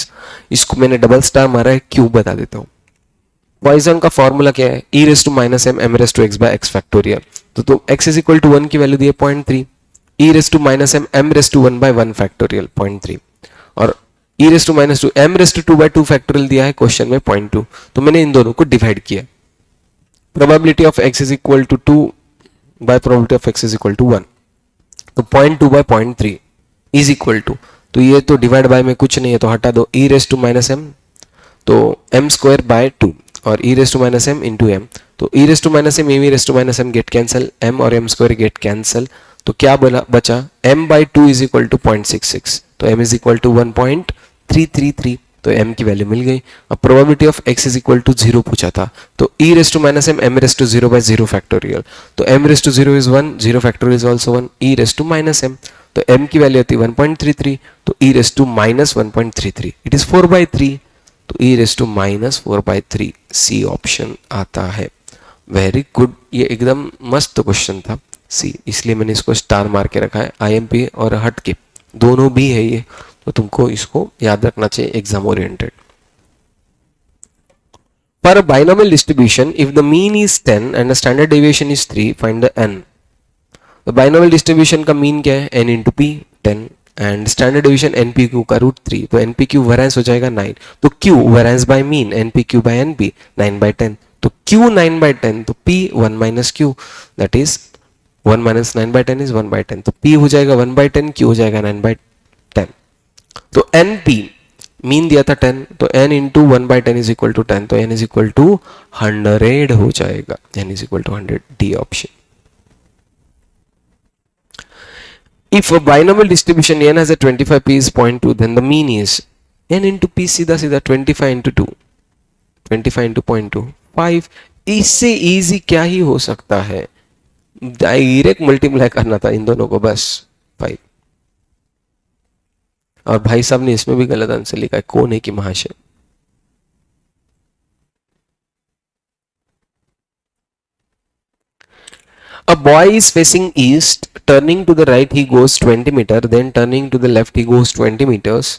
[SPEAKER 1] इसको मैंने double star मारा है, क्यों बता देता हूँ। Poisson का formula क्या है, e raise to minus m m raise to x by x factorial. तो x इज इक्वल टू 1 की वैल्यू दी है 0.3, e raise to minus m m raise to 1 by 1 factorial 0.3, और e raise to minus 2 m raise to 2 by 2 factorial दिया है question में 0.2। तो मैंने इन दोनों को डिवाइड किया। Probability of x is equal to 2 by probability of x is equal to 1, तो 0.2 बाय 0.3 इज इक्वल टू, तो ये तो डिवाइड बाय में कुछ नहीं है तो हटा दो, e raise to minus m, तो m स्क्वायर बाय 2 और e raise to minus m into m, तो e raise to minus m e raise to minus m get cancel, m और m स्क्वायर गेट कैंसल, तो क्या बचा m by 2 is equal to 0.66, तो m is equal to 1.333, तो m की value मिल गई। अब probability of x is equal to 0 पूछा था, तो e raise to minus m m raise to 0 by 0 factorial, तो m raise to 0 is 1, 0 factorial is also 1, e raise to minus m, तो m की वैल्यू आती है 1.33, तो e raise to minus 1.33, it is 4/3, तो e raise to minus 4/3 C option आता है। Very good, ये एकदम मस्त क्वेश्चन था सी, इसलिए मैंने इसको स्टार मार के रखा है। IMP और हट के दोनों भी है ये, तो तुमको इसको याद रखना चाहिए exam oriented. For a binomial distribution, if the mean is 10 and the standard deviation is 3, find the n। तो binomial distribution का मीन क्या है, n into p 10 and standard division npq का रूट 3, तो npq वेरिएंस हो जाएगा 9, तो q variance by mean npq by np 9/10, तो q 9/10, तो p 1 minus q, that is 1 minus 9/10 is 1/10, तो p हो जाएगा 1/10, q हो जाएगा 9/10, तो np मीन दिया था 10, तो n into 1/10 is equal to 10, तो n इज इक्वल टू 100 हो जाएगा, n is equal to 100, D option. If a binomial distribution n has a 25p is 0.2, then the mean is n into p, सीधा सीधा 25 into 2, 25 into 0.2 5। इससे easy क्या ही हो सकता है, डायरेक्ट मल्टीप्लाई करना था इन दोनों को, बस 5। और भाई साहब ने इसमें भी गलत आंसर लिखा है, कौन है कि महाशय। A boy is facing east, turning to the right he goes 20 meter, then turning to the left he goes 20 meters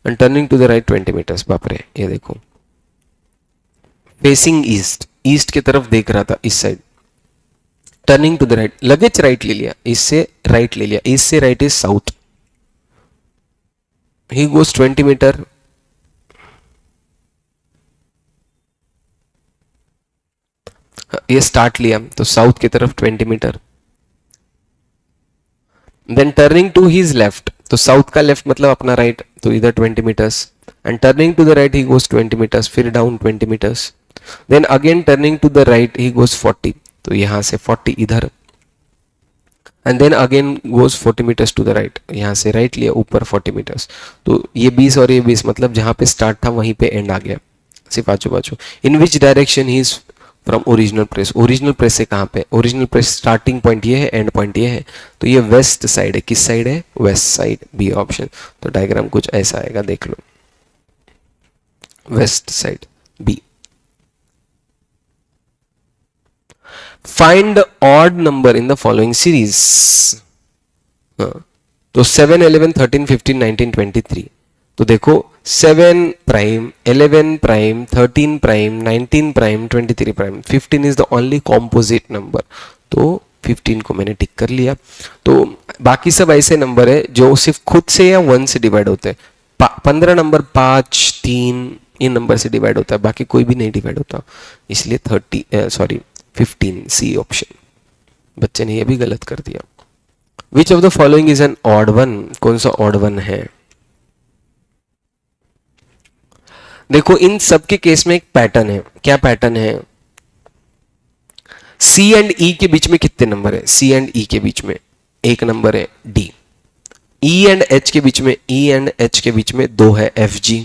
[SPEAKER 1] and turning to the right 20 meters। बाप रे, ये देखो facing east, ईस्ट की तरफ देख रहा था, इस side, turning to the right, लगेच राइट ले लिया, इससे राइट ले लिया, ईस्ट से right is south, he goes 20 metre, ये स्टार्ट लिया तो साउथ की तरफ 20 metre, then turning to his left, तो साउथ का लेफ्ट मतलब अपना राइट, तो इधर 20 metres, and turning to the right he goes 20 metres, फिर down 20 metres, then again turning to the right he goes 40, तो यहां से 40 इधर, and then again goes 40 metres to the right, यहां से राइट लिया ऊपर 40 मीटर्स, तो ये 20 और ये 20 मतलब जहां पे स्टार्ट था वहीं पे एंड आ गया, सिर्फ आजू बाजू। In which direction he is from original place, original place से कहां पे, ओरिजिनल प्रेस स्टार्टिंग पॉइंट ये है, एंड पॉइंट ये है, तो ये वेस्ट साइड है, किस साइड है, वेस्ट साइड, बी ऑप्शन। तो डायग्राम कुछ ऐसा आएगा, देख लो, west side, B. Find the odd number in the following series, तो 7, 11, 13, 15, 19, 23, तो देखो 7 prime, 11 prime, 13 prime, 19 prime, 23 prime, 15 is the only composite number, तो 15 को मैंने टिक कर लिया। तो बाकी सब ऐसे नंबर है जो सिर्फ खुद से या 1 से डिवाइड होते हैं। 15 नंबर 5, 3 इन नंबर से डिवाइड होता है, बाकी कोई भी नहीं डिवाइड होता, इसलिए 15 सी ऑप्शन। बच्चे ने ये भी गलत कर दिया। Which of the following is an odd one, कौन सा ऑड वन है। देखो इन सब के केस में एक पैटर्न है, क्या पैटर्न है, सी एंड ई के बीच में कितने नंबर है, सी एंड ई के बीच में एक नंबर है डी, ई एंड एच के बीच में, ई एंड एच के बीच में 2 है F G,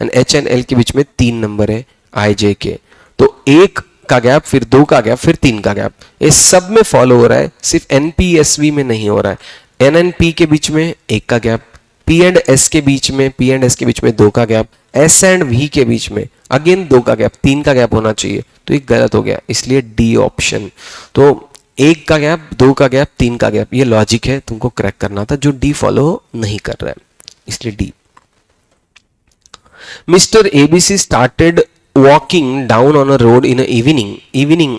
[SPEAKER 1] and H and L के बीच में 3 नंबर है आई जे के। तो एक का गैप, फिर 2 का गैप, फिर 3 का गैप, ये सब में फॉलो हो रहा है, सिर्फ एनपीएसवी में नहीं हो रहा है। एन एंड पी के बीच में 1 का गैप, पी एंड एस के बीच में, पी एंड एस के बीच में 2 का गैप, एस एंड वी के बीच में अगेन 2 का गैप, 3 का गैप होना चाहिए, तो ये गलत हो गया, इसलिए डी ऑप्शन। तो 1 का गैप, 2 का गैप, 3 का गैप, ये लॉजिक है, तुमको क्रैक करना था, जो डी फॉलो नहीं कर रहा है, इसलिए D. Mister ABC started walking down on a road in evening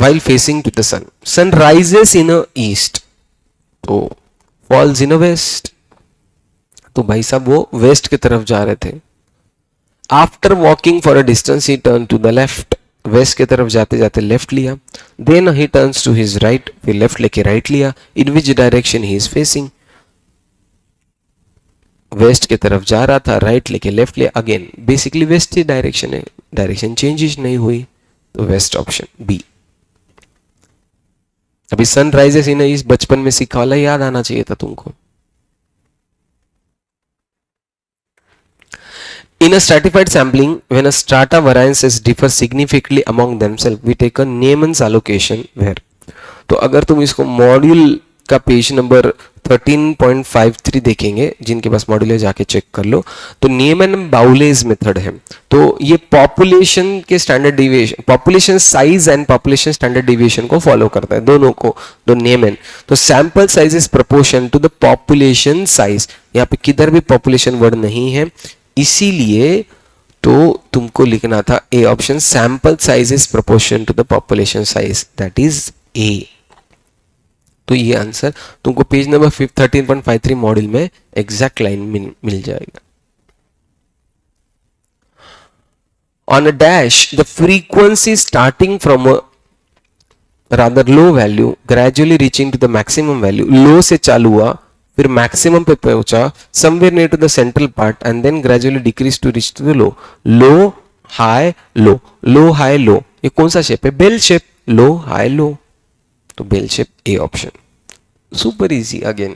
[SPEAKER 1] while facing to the sun. Sun rises in a east, तो falls in a west. तो भाई साहब वो वेस्ट की तरफ जा रहे थे। After walking for a distance he turn to the left, west की तरफ जाते जाते लेफ्ट लिया। Then he turns to his right, फिर लेफ्ट लेके राइट लिया। In which direction he is facing, west की तरफ जा रहा था, राइट लेके लेफ्ट लिया, अगेन बेसिकली वेस्ट की डायरेक्शन है, डायरेक्शन चेंजेस नहीं हुई, तो वेस्ट ऑप्शन बी। अभी सन राइजेस इन इस बचपन में सीखा वाला याद आना चाहिए था तुमको। In a stratified sampling, when a strata variances differ significantly among themselves, we take a Neyman's allocation where. तो अगर तुम इसको मॉड्यूल का पेज नंबर 13.53 देखेंगे, जिनके पास मॉड्यूल है जाके चेक कर लो, तो नीमन बाउलेज मेथड है। तो ये पॉपुलेशन के standard deviation, population size and population standard deviation को फॉलो करता है, दोनों को, दो नीमन। तो sample size is proportion to the population size, यहाँ पे किधर भी पॉपुलेशन वर्ड नहीं है, इसीलिए तो तुमको लिखना था A option, sample size is proportion to the population size, that is A. तो ये आंसर तुमको पेज नंबर 13.53 मॉड्यूल में एग्जैक्ट लाइन मिल जाएगा। On a dash the frequency starting from a rather low value gradually reaching to the maximum value, low से चालू हुआ फिर मैक्सिमम पे पहुंचा, somewhere near to the central part and then gradually decrease to reach to the low, low high low, low high low, ये कौन सा shape है? Bell shape, low high low, तो bell shape A option. Super easy again.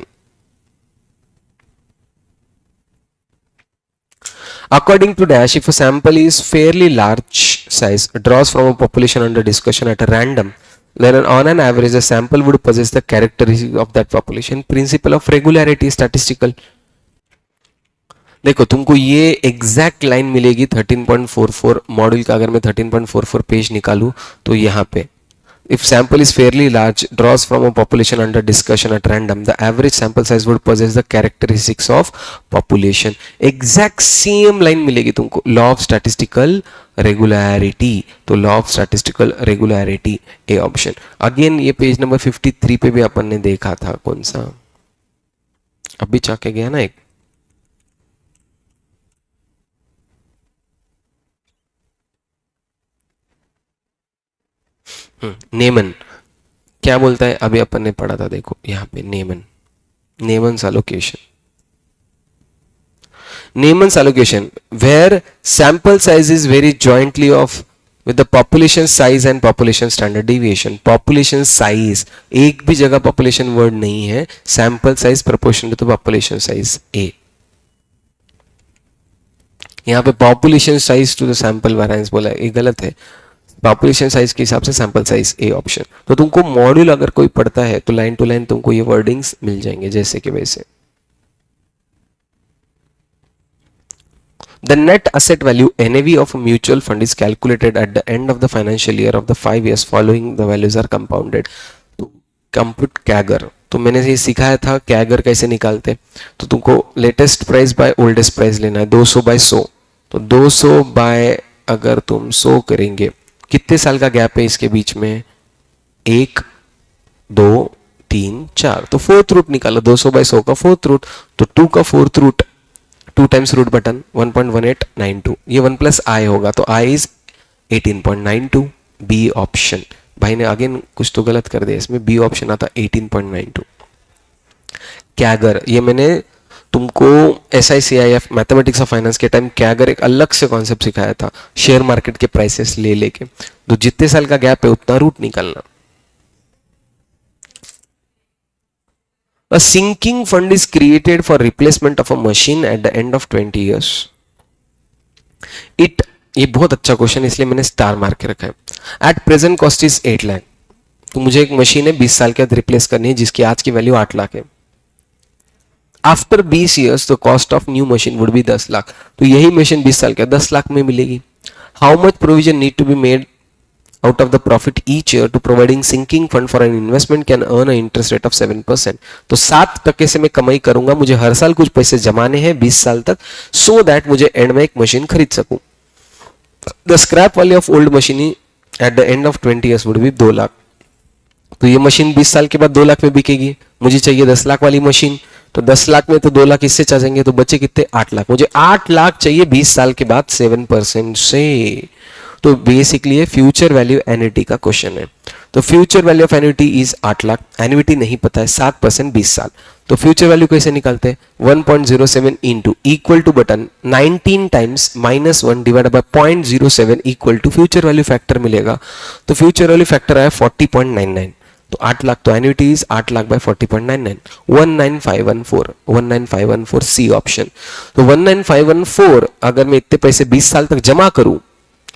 [SPEAKER 1] According to Dash, if a sample is fairly large size, draws from a population under discussion at a random, then on an average the sample would possess the characteristics of that population. Principle of regularity statistical. देखो तुमको ये exact line मिलेगी 13.44 module का। अगर मैं 13.44 page निकालूं तो यहाँ पे if sample is fairly large, draws from a population under discussion at random, the average sample size would possess the characteristics of population. Exact same line मिलेगी तुमको, law of statistical regularity, तो law of statistical regularity A option. Again ये page number 53 पे भी अपन ने देखा था, कौन सा अभी चाके गया ना एक, नेमन क्या बोलता है, अभी अपन ने पढ़ा था, देखो यहाँ पे Neyman's allocation, Neyman's allocation where sample size is very jointly of with the population size and population standard deviation. Population size, एक भी जगह पॉपुलेशन वर्ड नहीं है, sample size proportion to the population size A. यहाँ पे population size to the sample variance बोला है, ये गलत है, पॉपुलेशन साइज के हिसाब से सैंपल साइज ए ऑप्शन। तो तुमको मॉड्यूल अगर कोई पढ़ता है तो लाइन टू लाइन तुमको ये वर्डिंग्स मिल जाएंगे जैसे कि वैसे। The net asset value NAV of a mutual fund is calculated at the end of the financial year of the 5 years following the values are compounded. तो compute CAGR, तो मैंने ये सिखाया था CAGR कैसे निकालते। तो तुमको latest price by oldest price लेना है, 200 बाय 100, तो 200 बाय अगर तुम 100 करेंगे, कितने साल का गैप है इसके बीच में? 1 2 3 4, तो फोर्थ रूट निकालो, 200 बाय 100 का फोर्थ रूट, तो 2 का fourth root, 2 times root button 1.1892, ये 1 प्लस आई होगा, तो आई इज 18.92, बी ऑप्शन। भाई ने अगेन कुछ तो गलत कर दिया इसमें, बी ऑप्शन आता 18.92। कैगर, ये मैंने तुमको SICIF मैथमेटिक्स ऑफ फाइनेंस के टाइम कैगर एक अलग से कॉन्सेप्ट सिखाया था, शेयर मार्केट के प्राइसेस ले लेके, तो जितने साल का गैप है उतना रूट निकालना। A sinking fund is created for replacement of a machine at the end of 20 years. It, ये बहुत अच्छा क्वेश्चन इसलिए मैंने स्टार मार के रखा है। At present cost is 8 lakh. तो मुझे एक मशीन है 20 साल के बाद रिप्लेस करनी है जिसकी आज की वैल्यू 8 लाख है। After 20 years the cost of new machine would be 10 lakh. तो यही मशीन 20 साल के 10 लाख में मिलेगी। How much provision need to be made out of the profit each year to providing sinking fund for an investment can earn an interest rate of 7%। तो 7% से मैं कमाई करूंगा, मुझे हर साल कुछ पैसे जमाने हैं 20 साल तक, so that मुझे एंड में एक मशीन खरीद सकूं। The scrap value of old machine at the end of 20 years would be 2 lakh. तो ये मशीन 20 साल के बाद 2 लाख में बिकेगी, मुझे चाहिए 10 लाख वाली मशीन, तो 10 लाख में तो 2 लाख इससे जाएंगे, तो बचे कितने 8 लाख। मुझे 8 लाख चाहिए 20 साल के बाद 7% से। तो बेसिकली ये फ्यूचर वैल्यू एन्युटी का क्वेश्चन है। तो future value of annuity is 8 lakh, annuity नहीं पता है, 7% 20 साल। तो फ्यूचर वैल्यू कैसे निकालते हैं? 1.07 into equal to button 19 times -1 divide by 0.07 equal to future value factor मिलेगा। तो फ्यूचर वैल्यू फैक्टर आया 40.99। तो 8 लाख, तो annuity is 8 lakh by 40.99, 19514, 19514 C option. तो 19514 अगर मैं इतने पैसे 20 साल तक जमा करूं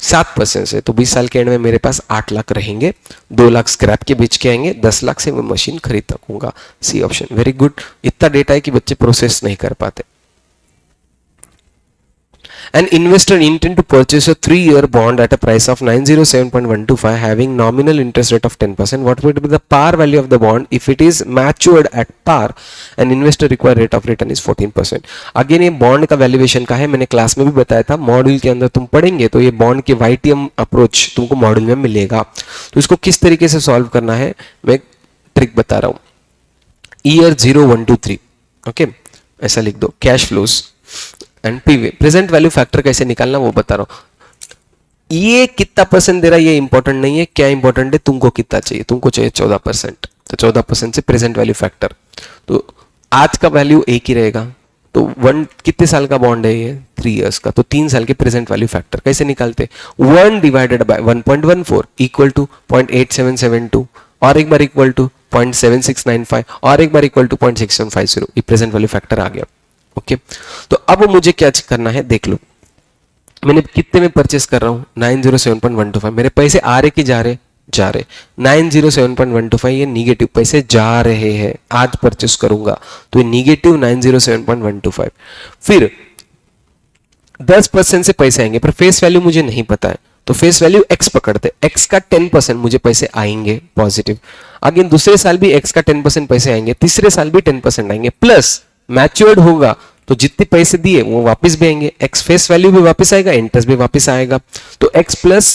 [SPEAKER 1] 7% से, तो 20 साल के एंड में मेरे पास 8 लाख रहेंगे, 2 लाख स्क्रैप के बेच के आएंगे, 10 लाख से मैं मशीन खरीद सकूंगा। C option. Very good. इतना डेटा है कि बच्चे प्रोसेस नहीं कर पाते। An investor intend to purchase a 3-year bond at a price of 907.125 having nominal interest rate of 10%. What would be the par value of the bond if it is matured at par? An investor required rate of return is 14%. Again ये bond का valuation का है, मैंने class में भी बताया था, module के अंदर तुम पढ़ेंगे तो ये बॉन्ड के YTM अप्रोच तुमको मॉड्यूल में मिलेगा। तो इसको किस तरीके से सॉल्व करना है मैं ट्रिक बता रहा हूं। ईयर 0 1 2 3, ओके, ऐसा लिख दो। Cash flows and PV, present value factor कैसे निकालना वो बता रहा हूं। ये कितना परसेंट दे रहा है ये इंपॉर्टेंट नहीं है, क्या इंपॉर्टेंट है तुमको कितना चाहिए, तुमको चाहिए 14%। तो 14% से प्रेजेंट वैल्यू फैक्टर, तो आज का वैल्यू एक ही रहेगा। तो कितने साल का बॉन्ड है ये? 3 इयर्स का, तो 3 साल के प्रेजेंट वैल्यू फैक्टर कैसे निकालते? 1 डिवाइडेड बाय 1.14 इक्वल टू 0.8772 और एक बार इक्वल टू 0.7695 और एक बार इक्वल टू 0.6150। ये प्रेजेंट वैल्यू फैक्टर आ गया। ओके, तो अब मुझे क्या करना है देख लो। मैंने कितने में परचेस कर रहा हूं? 907.125। मेरे पैसे आ रहे कि जा रहे? जा रहे। 907.125 ये निगेटिव पैसे जा रहे हैं, आज परचेस करूंगा तो ये निगेटिव 907.125। फिर 10% से पैसे आएंगे, पर फेस वैल्यू मुझे नहीं पता है, तो फेस वैल्यू x पकड़ते, x का 10% मुझे पैसे आएंगे पॉजिटिव। अगेन दूसरे साल भी x का 10% पैसे आएंगे, तीसरे साल भी 10% आएंगे, प्लस मैच्योर्ड होगा तो जितने पैसे दिए वो वापस भी आएंगे, x फेस वैल्यू भी वापस आएगा, इंटरेस्ट भी वापस आएगा, तो x प्लस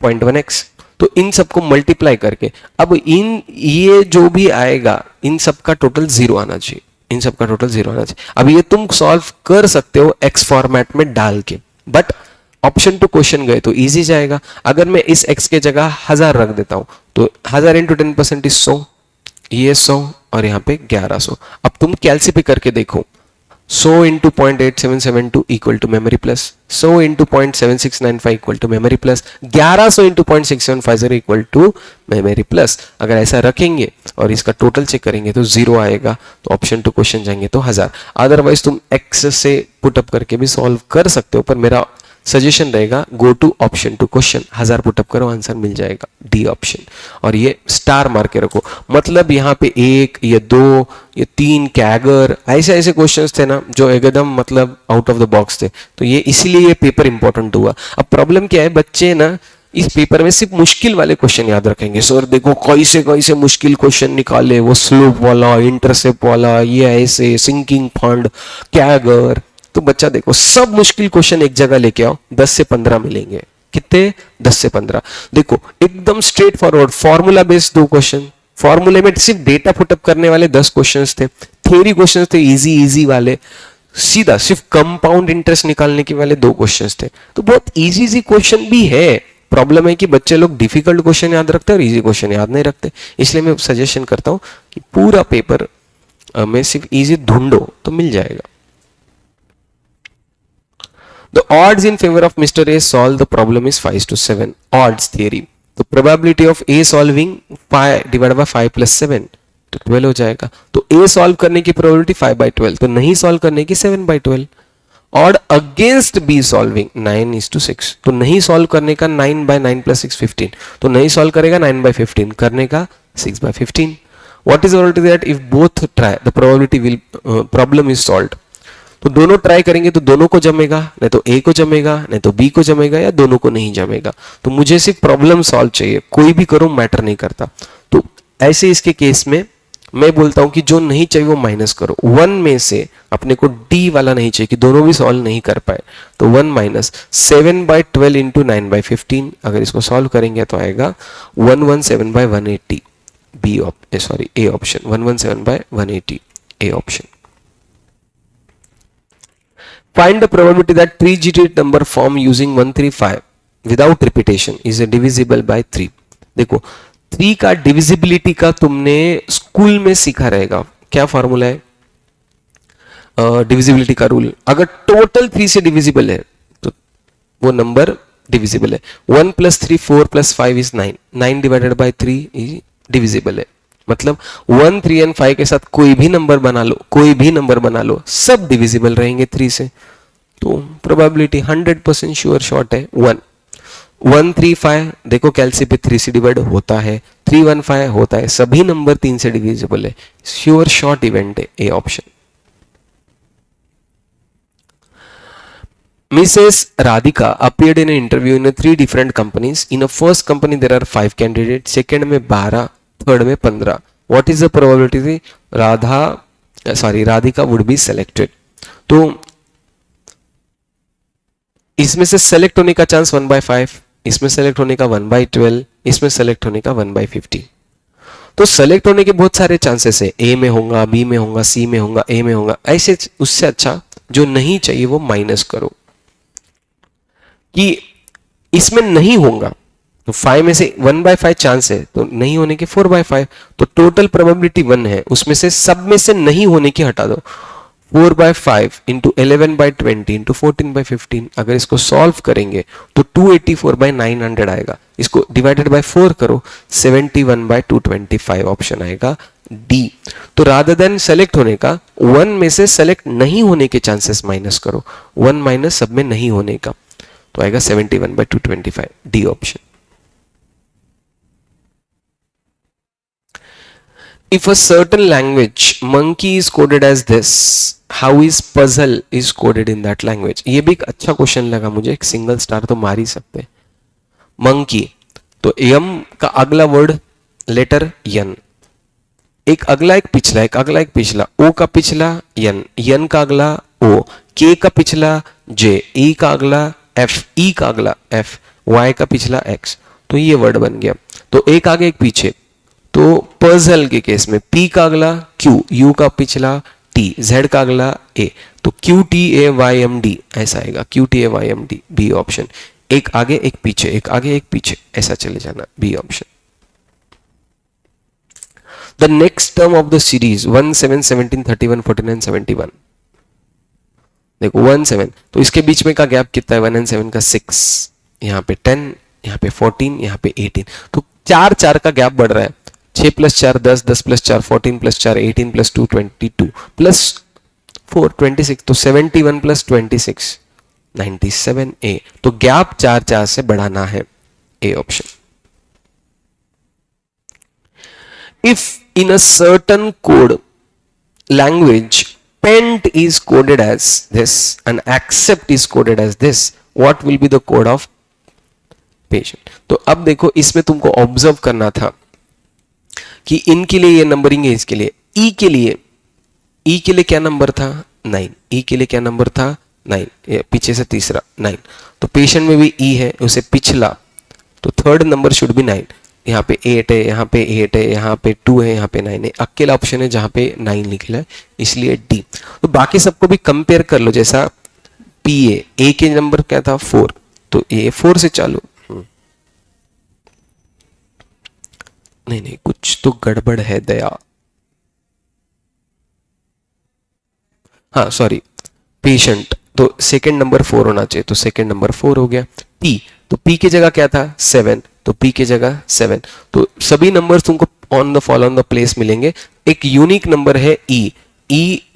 [SPEAKER 1] 0.1x। तो इन सबको मल्टीप्लाई करके अब ये जो भी आएगा इन सबका टोटल 0 आना चाहिए, इन सबका टोटल 0 आना चाहिए। अब ये तुम सॉल्व कर सकते हो x फॉर्मेट में डाल के, बट ऑप्शन टू क्वेश्चन गए तो इजी जाएगा। अगर मैं इस x के जगह 1000 रख देता हूं तो 1000 इंटू 10% इज 100, ये 100 और यहाँ पे 1100। अब तुम कैलसी पे करके देखो, 100 into 0.8772 equal to memory plus, 100 into 0.7695 equal to memory plus, 1100 into 0.6150 equal to memory plus. अगर ऐसा रखेंगे और इसका टोटल चेक करेंगे तो 0 आएगा, तो ऑप्शन टू क्वेश्चन जाएंगे तो 1000। अदरवाइज तुम एक्स से पुटअप करके भी सॉल्व कर सकते हो, पर मेरा सजेशन रहेगा go to option to question, 1000 put up करो आंसर मिल जाएगा, डी ऑप्शन। और ये स्टार मार के रखो, मतलब यहाँ पे 1 ये 2 ये 3 कैगर ऐसे ऐसे क्वेश्चंस थे ना जो एकदम मतलब आउट ऑफ द बॉक्स थे, तो ये इसीलिए ये पेपर इंपॉर्टेंट हुआ। अब प्रॉब्लम क्या है, बच्चे ना इस पेपर में सिर्फ मुश्किल वाले क्वेश्चन याद रखेंगे। सर देखो कैसे कैसे मुश्किल क्वेश्चन निकाले, वो स्लोप वाला, इंटरसेप्ट वाला, ये ऐसे सिंकिंग फंड, कैगर। तो बच्चा देखो सब मुश्किल क्वेश्चन एक जगह लेके आओ, 10 से 15 मिलेंगे। कितने? 10 से 15। देखो एकदम straight forward formula based 2 question, फॉर्मूले में सिर्फ डेटा पुटअप करने वाले 10 क्वेश्चंस थे, थ्योरी क्वेश्चंस थे इजी इजी वाले, सीधा सिर्फ कंपाउंड इंटरेस्ट निकालने के वाले 2 क्वेश्चंस थे। तो बहुत इजी इजी क्वेश्चन भी है। प्रॉब्लम है कि बच्चे लोग डिफिकल्ट क्वेश्चन याद रखते हैं और इजी क्वेश्चन याद नहीं रखते। इसलिए मैं सजेशन करता हूं कि पूरा पेपर में सिर्फ इजी ढूंढो तो मिल जाएगा। The odds in favor of Mr. A solve the problem is 5:7. Odds theory. तो probability of A solving 5 divided by 5 plus 7 तो 12 हो जाएगा। तो A solve करने की probability 5/12, तो नहीं solve करने की 7/12। और अगेंस्ट बी सॉल्विंग 9:6, तो नहीं सॉल्व करने का 9 by 9 plus 6 15, तो नहीं सॉल्व करेगा 9 by 15, करने का 6 by 15. What is the probability that if both try the probability will problem is solved? तो दोनों ट्राई करेंगे तो दोनों को जमेगा, नहीं तो ए को जमेगा, नहीं तो बी को जमेगा, या दोनों को नहीं जमेगा. तो मुझे सिर्फ प्रॉब्लम सॉल्व चाहिए, कोई भी करो मैटर नहीं करता. तो ऐसे इसके केस में मैं बोलता हूं कि जो नहीं चाहिए वो माइनस करो. 1 में से अपने को डी वाला नहीं चाहिए कि दोनों भी सॉल्व नहीं कर पाए, तो 1 माइनस 7 by 12 इंटू 9 by 15. अगर इसको सॉल्व करेंगे तो आएगा 117 by 180 B sorry A option. 117 by 180 A option. Find the probability that 3-digit number form using 135 without repetition is divisible by 3. देखो 3 का डिविजिबिलिटी का तुमने स्कूल में सीखा रहेगा. क्या फॉर्मूला है डिविजिबिलिटी का रूल? अगर टोटल 3 से डिविजिबल है तो वो नंबर डिविजिबल है. 1 + 3 4 + 5 is 9. 9 डिवाइडेड बाय 3 डिविजिबल है. मतलब 1 3 और 5 के साथ कोई भी नंबर बना लो, कोई भी नंबर बना लो, सब डिविजिबल रहेंगे 3 से. तो प्रोबेबिलिटी 100% श्योर शॉर्ट है 1. 1 3 5 देखो कैलसी पे 3 से डिवाइड होता है, 3 1 5 होता है, सभी नंबर 3 से डिविजिबल है. श्योर शॉर्ट इवेंट है A option. Mrs. Radhika appeared in an interview in 3 different companies. In a first company there are 5 candidates, second में 12, थर्ड में 15. What is the probability Radhika would be selected? तो इसमें से select होने का chance 1/5, इसमें select होने का 1/12, इसमें सेलेक्ट होने का 1/50. तो सेलेक्ट होने के बहुत सारे चांसेस है. ए में होगा, बी में होगा, सी में होगा, ए में होगा. ऐसे उससे अच्छा जो नहीं चाहिए वो माइनस करो कि इसमें नहीं होगा. तो 5 में से 1/5 चांस है, तो नहीं होने के 4/5. तो टोटल प्रोबेबिलिटी 1 है, उसमें से सब में से नहीं होने की हटा दो. 4/5 इंटू 11/20 इंटू 14/15. अगर इसको सॉल्व करेंगे तो 284/900 आएगा. इसको डिवाइडेड बाय 4 करो, 71/225 ऑप्शन आएगा डी. तो रादर देन सेलेक्ट होने का 1 में से सेलेक्ट नहीं होने के चांसेस माइनस करो. 1 माइनस सब में नहीं होने का, तो आएगा 71/225 D option. If a certain language monkey is coded as this, how is puzzle is coded in that language? ये भी एक अच्छा क्वेश्चन लगा मुझे. एक सिंगल स्टार तो मार ही सकते. मंकी, तो एम का अगला वर्ड लेटर यन, एक अगला एक पिछला, एक अगला एक पिछला. ओ का पिछला यन, यन का अगला ओ, के का पिछला जे, ई का अगला एफ, ई का अगला एफ, वाई का पिछला एक्स. तो ये वर्ड बन गया. तो एक आगे एक पीछे. तो पजल के केस में पी का अगला क्यू, यू का पिछला टी, जेड का अगला ए. तो Q T A Y M D ऐसा आएगा. Q T A Y M D B option. एक आगे एक पीछे, एक आगे एक पीछे, ऐसा चले जाना B option. The next term of the series 1 7 17 31 49 71. देखो 1 7, तो इसके बीच में का गैप कितना है? 1 और 7 का 6, यहाँ पे 10, यहाँ पे 14, यहाँ पे 18. तो 4 4 का गैप बढ़ रहा है. 6 + 4 10, 10 + 4 14 + 4 18 + 2 22 + 4 26. तो 71 + 26 97 ए. तो गैप 4 4 से बढ़ाना है A option. If in a certain code language pent is coded as this and accept is coded as this, what will be the code of patient? तो अब देखो इसमें तुमको ऑब्जर्व करना था कि इनके लिए ये नंबरिंग है, इसके लिए ई के लिए क्या नंबर था? 9. ई के लिए क्या नंबर था? 9. पीछे से तीसरा 9. तो पेशेंट में भी ई है, उसे पिछला, तो थर्ड नंबर शुड बी 9. यहाँ पे 8 है, यहाँ पे 8 है, यहाँ पे 2 है, यहाँ पे 9 है. अकेला ऑप्शन है जहाँ पे 9 लिखा है, इसलिए डी. तो बाकी सबको भी कंपेयर कर लो. जैसा पी ए के नंबर क्या था? 4, तो ए 4 से चालू. नहीं कुछ तो गड़बड़ है दया. हाँ सॉरी, पेशेंट, तो सेकंड नंबर 4 होना चाहिए, तो सेकंड नंबर 4 हो गया. पी, तो पी की जगह क्या था? 7, तो पी की जगह 7. तो सभी नंबर तुमको on the fall on the place मिलेंगे. एक यूनिक नंबर है ई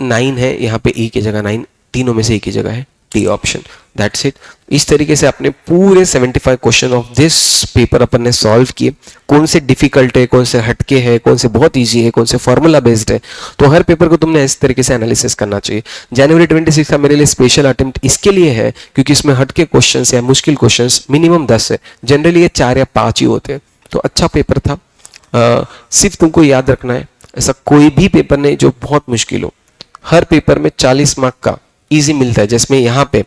[SPEAKER 1] 9 है, यहाँ पे ई की जगह 9, तीनों में से ई की जगह है डी ऑप्शन, दैट्स इट। इस तरीके से आपने पूरे 75 क्वेश्चन ऑफ दिस पेपर अपन ने सॉल्व किए। कौन से डिफिकल्ट है, कौन से हटके है, कौन से बहुत इजी है, कौन से फॉर्मूला बेस्ड है, तो हर पेपर को तुमने इस तरीके से एनालिसिस करना चाहिए। जनवरी 26 का मेरे लिए स्पेशल अटेम्प्ट इसके लिए है क्योंकि इसमें हटके क्वेश्चंस या मुश्किल क्वेश्चंस मिनिमम 10 है, जनरली ये 4 या 5 ही होते हैं। तो अच्छा पेपर था। सिर्फ तुमको याद रखना है, ऐसा कोई भी पेपर नहीं जो बहुत मुश्किल हो। हर पेपर में 40 मार्क का इजी मिलता है, जिसमें यहाँ पे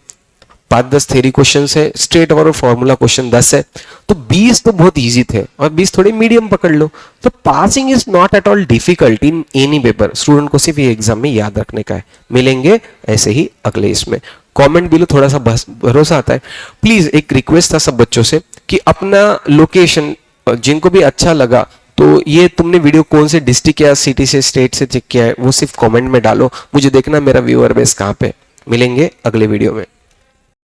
[SPEAKER 1] 5-10 थ्योरी क्वेश्चंस है, स्ट्रेट और फॉर्मूला क्वेश्चन 10 है, तो 20 तो बहुत इजी थे और 20 थोड़े मीडियम पकड़ लो। तो passing is not at all difficult in any paper. Student को सिर्फ ये एग्जाम में याद रखने का है। मिलेंगे ऐसे ही अगले इसमें। कमेंट भी लो, थोड़ा सा भरोसा आता है। प्लीज एक रिक्वेस्ट था सब बच्चों से कि अपना लोकेशन जिनको भी अच्छा लगा, तो ये तुमने वीडियो कौन से डिस्ट्रिक्ट या सिटी से, स्टेट से चेक किया है, वो सिर्फ कमेंट में डालो। मुझे देखना मेरा व्यूअर बेस कहाँ पे। मिलेंगे अगले वीडियो में।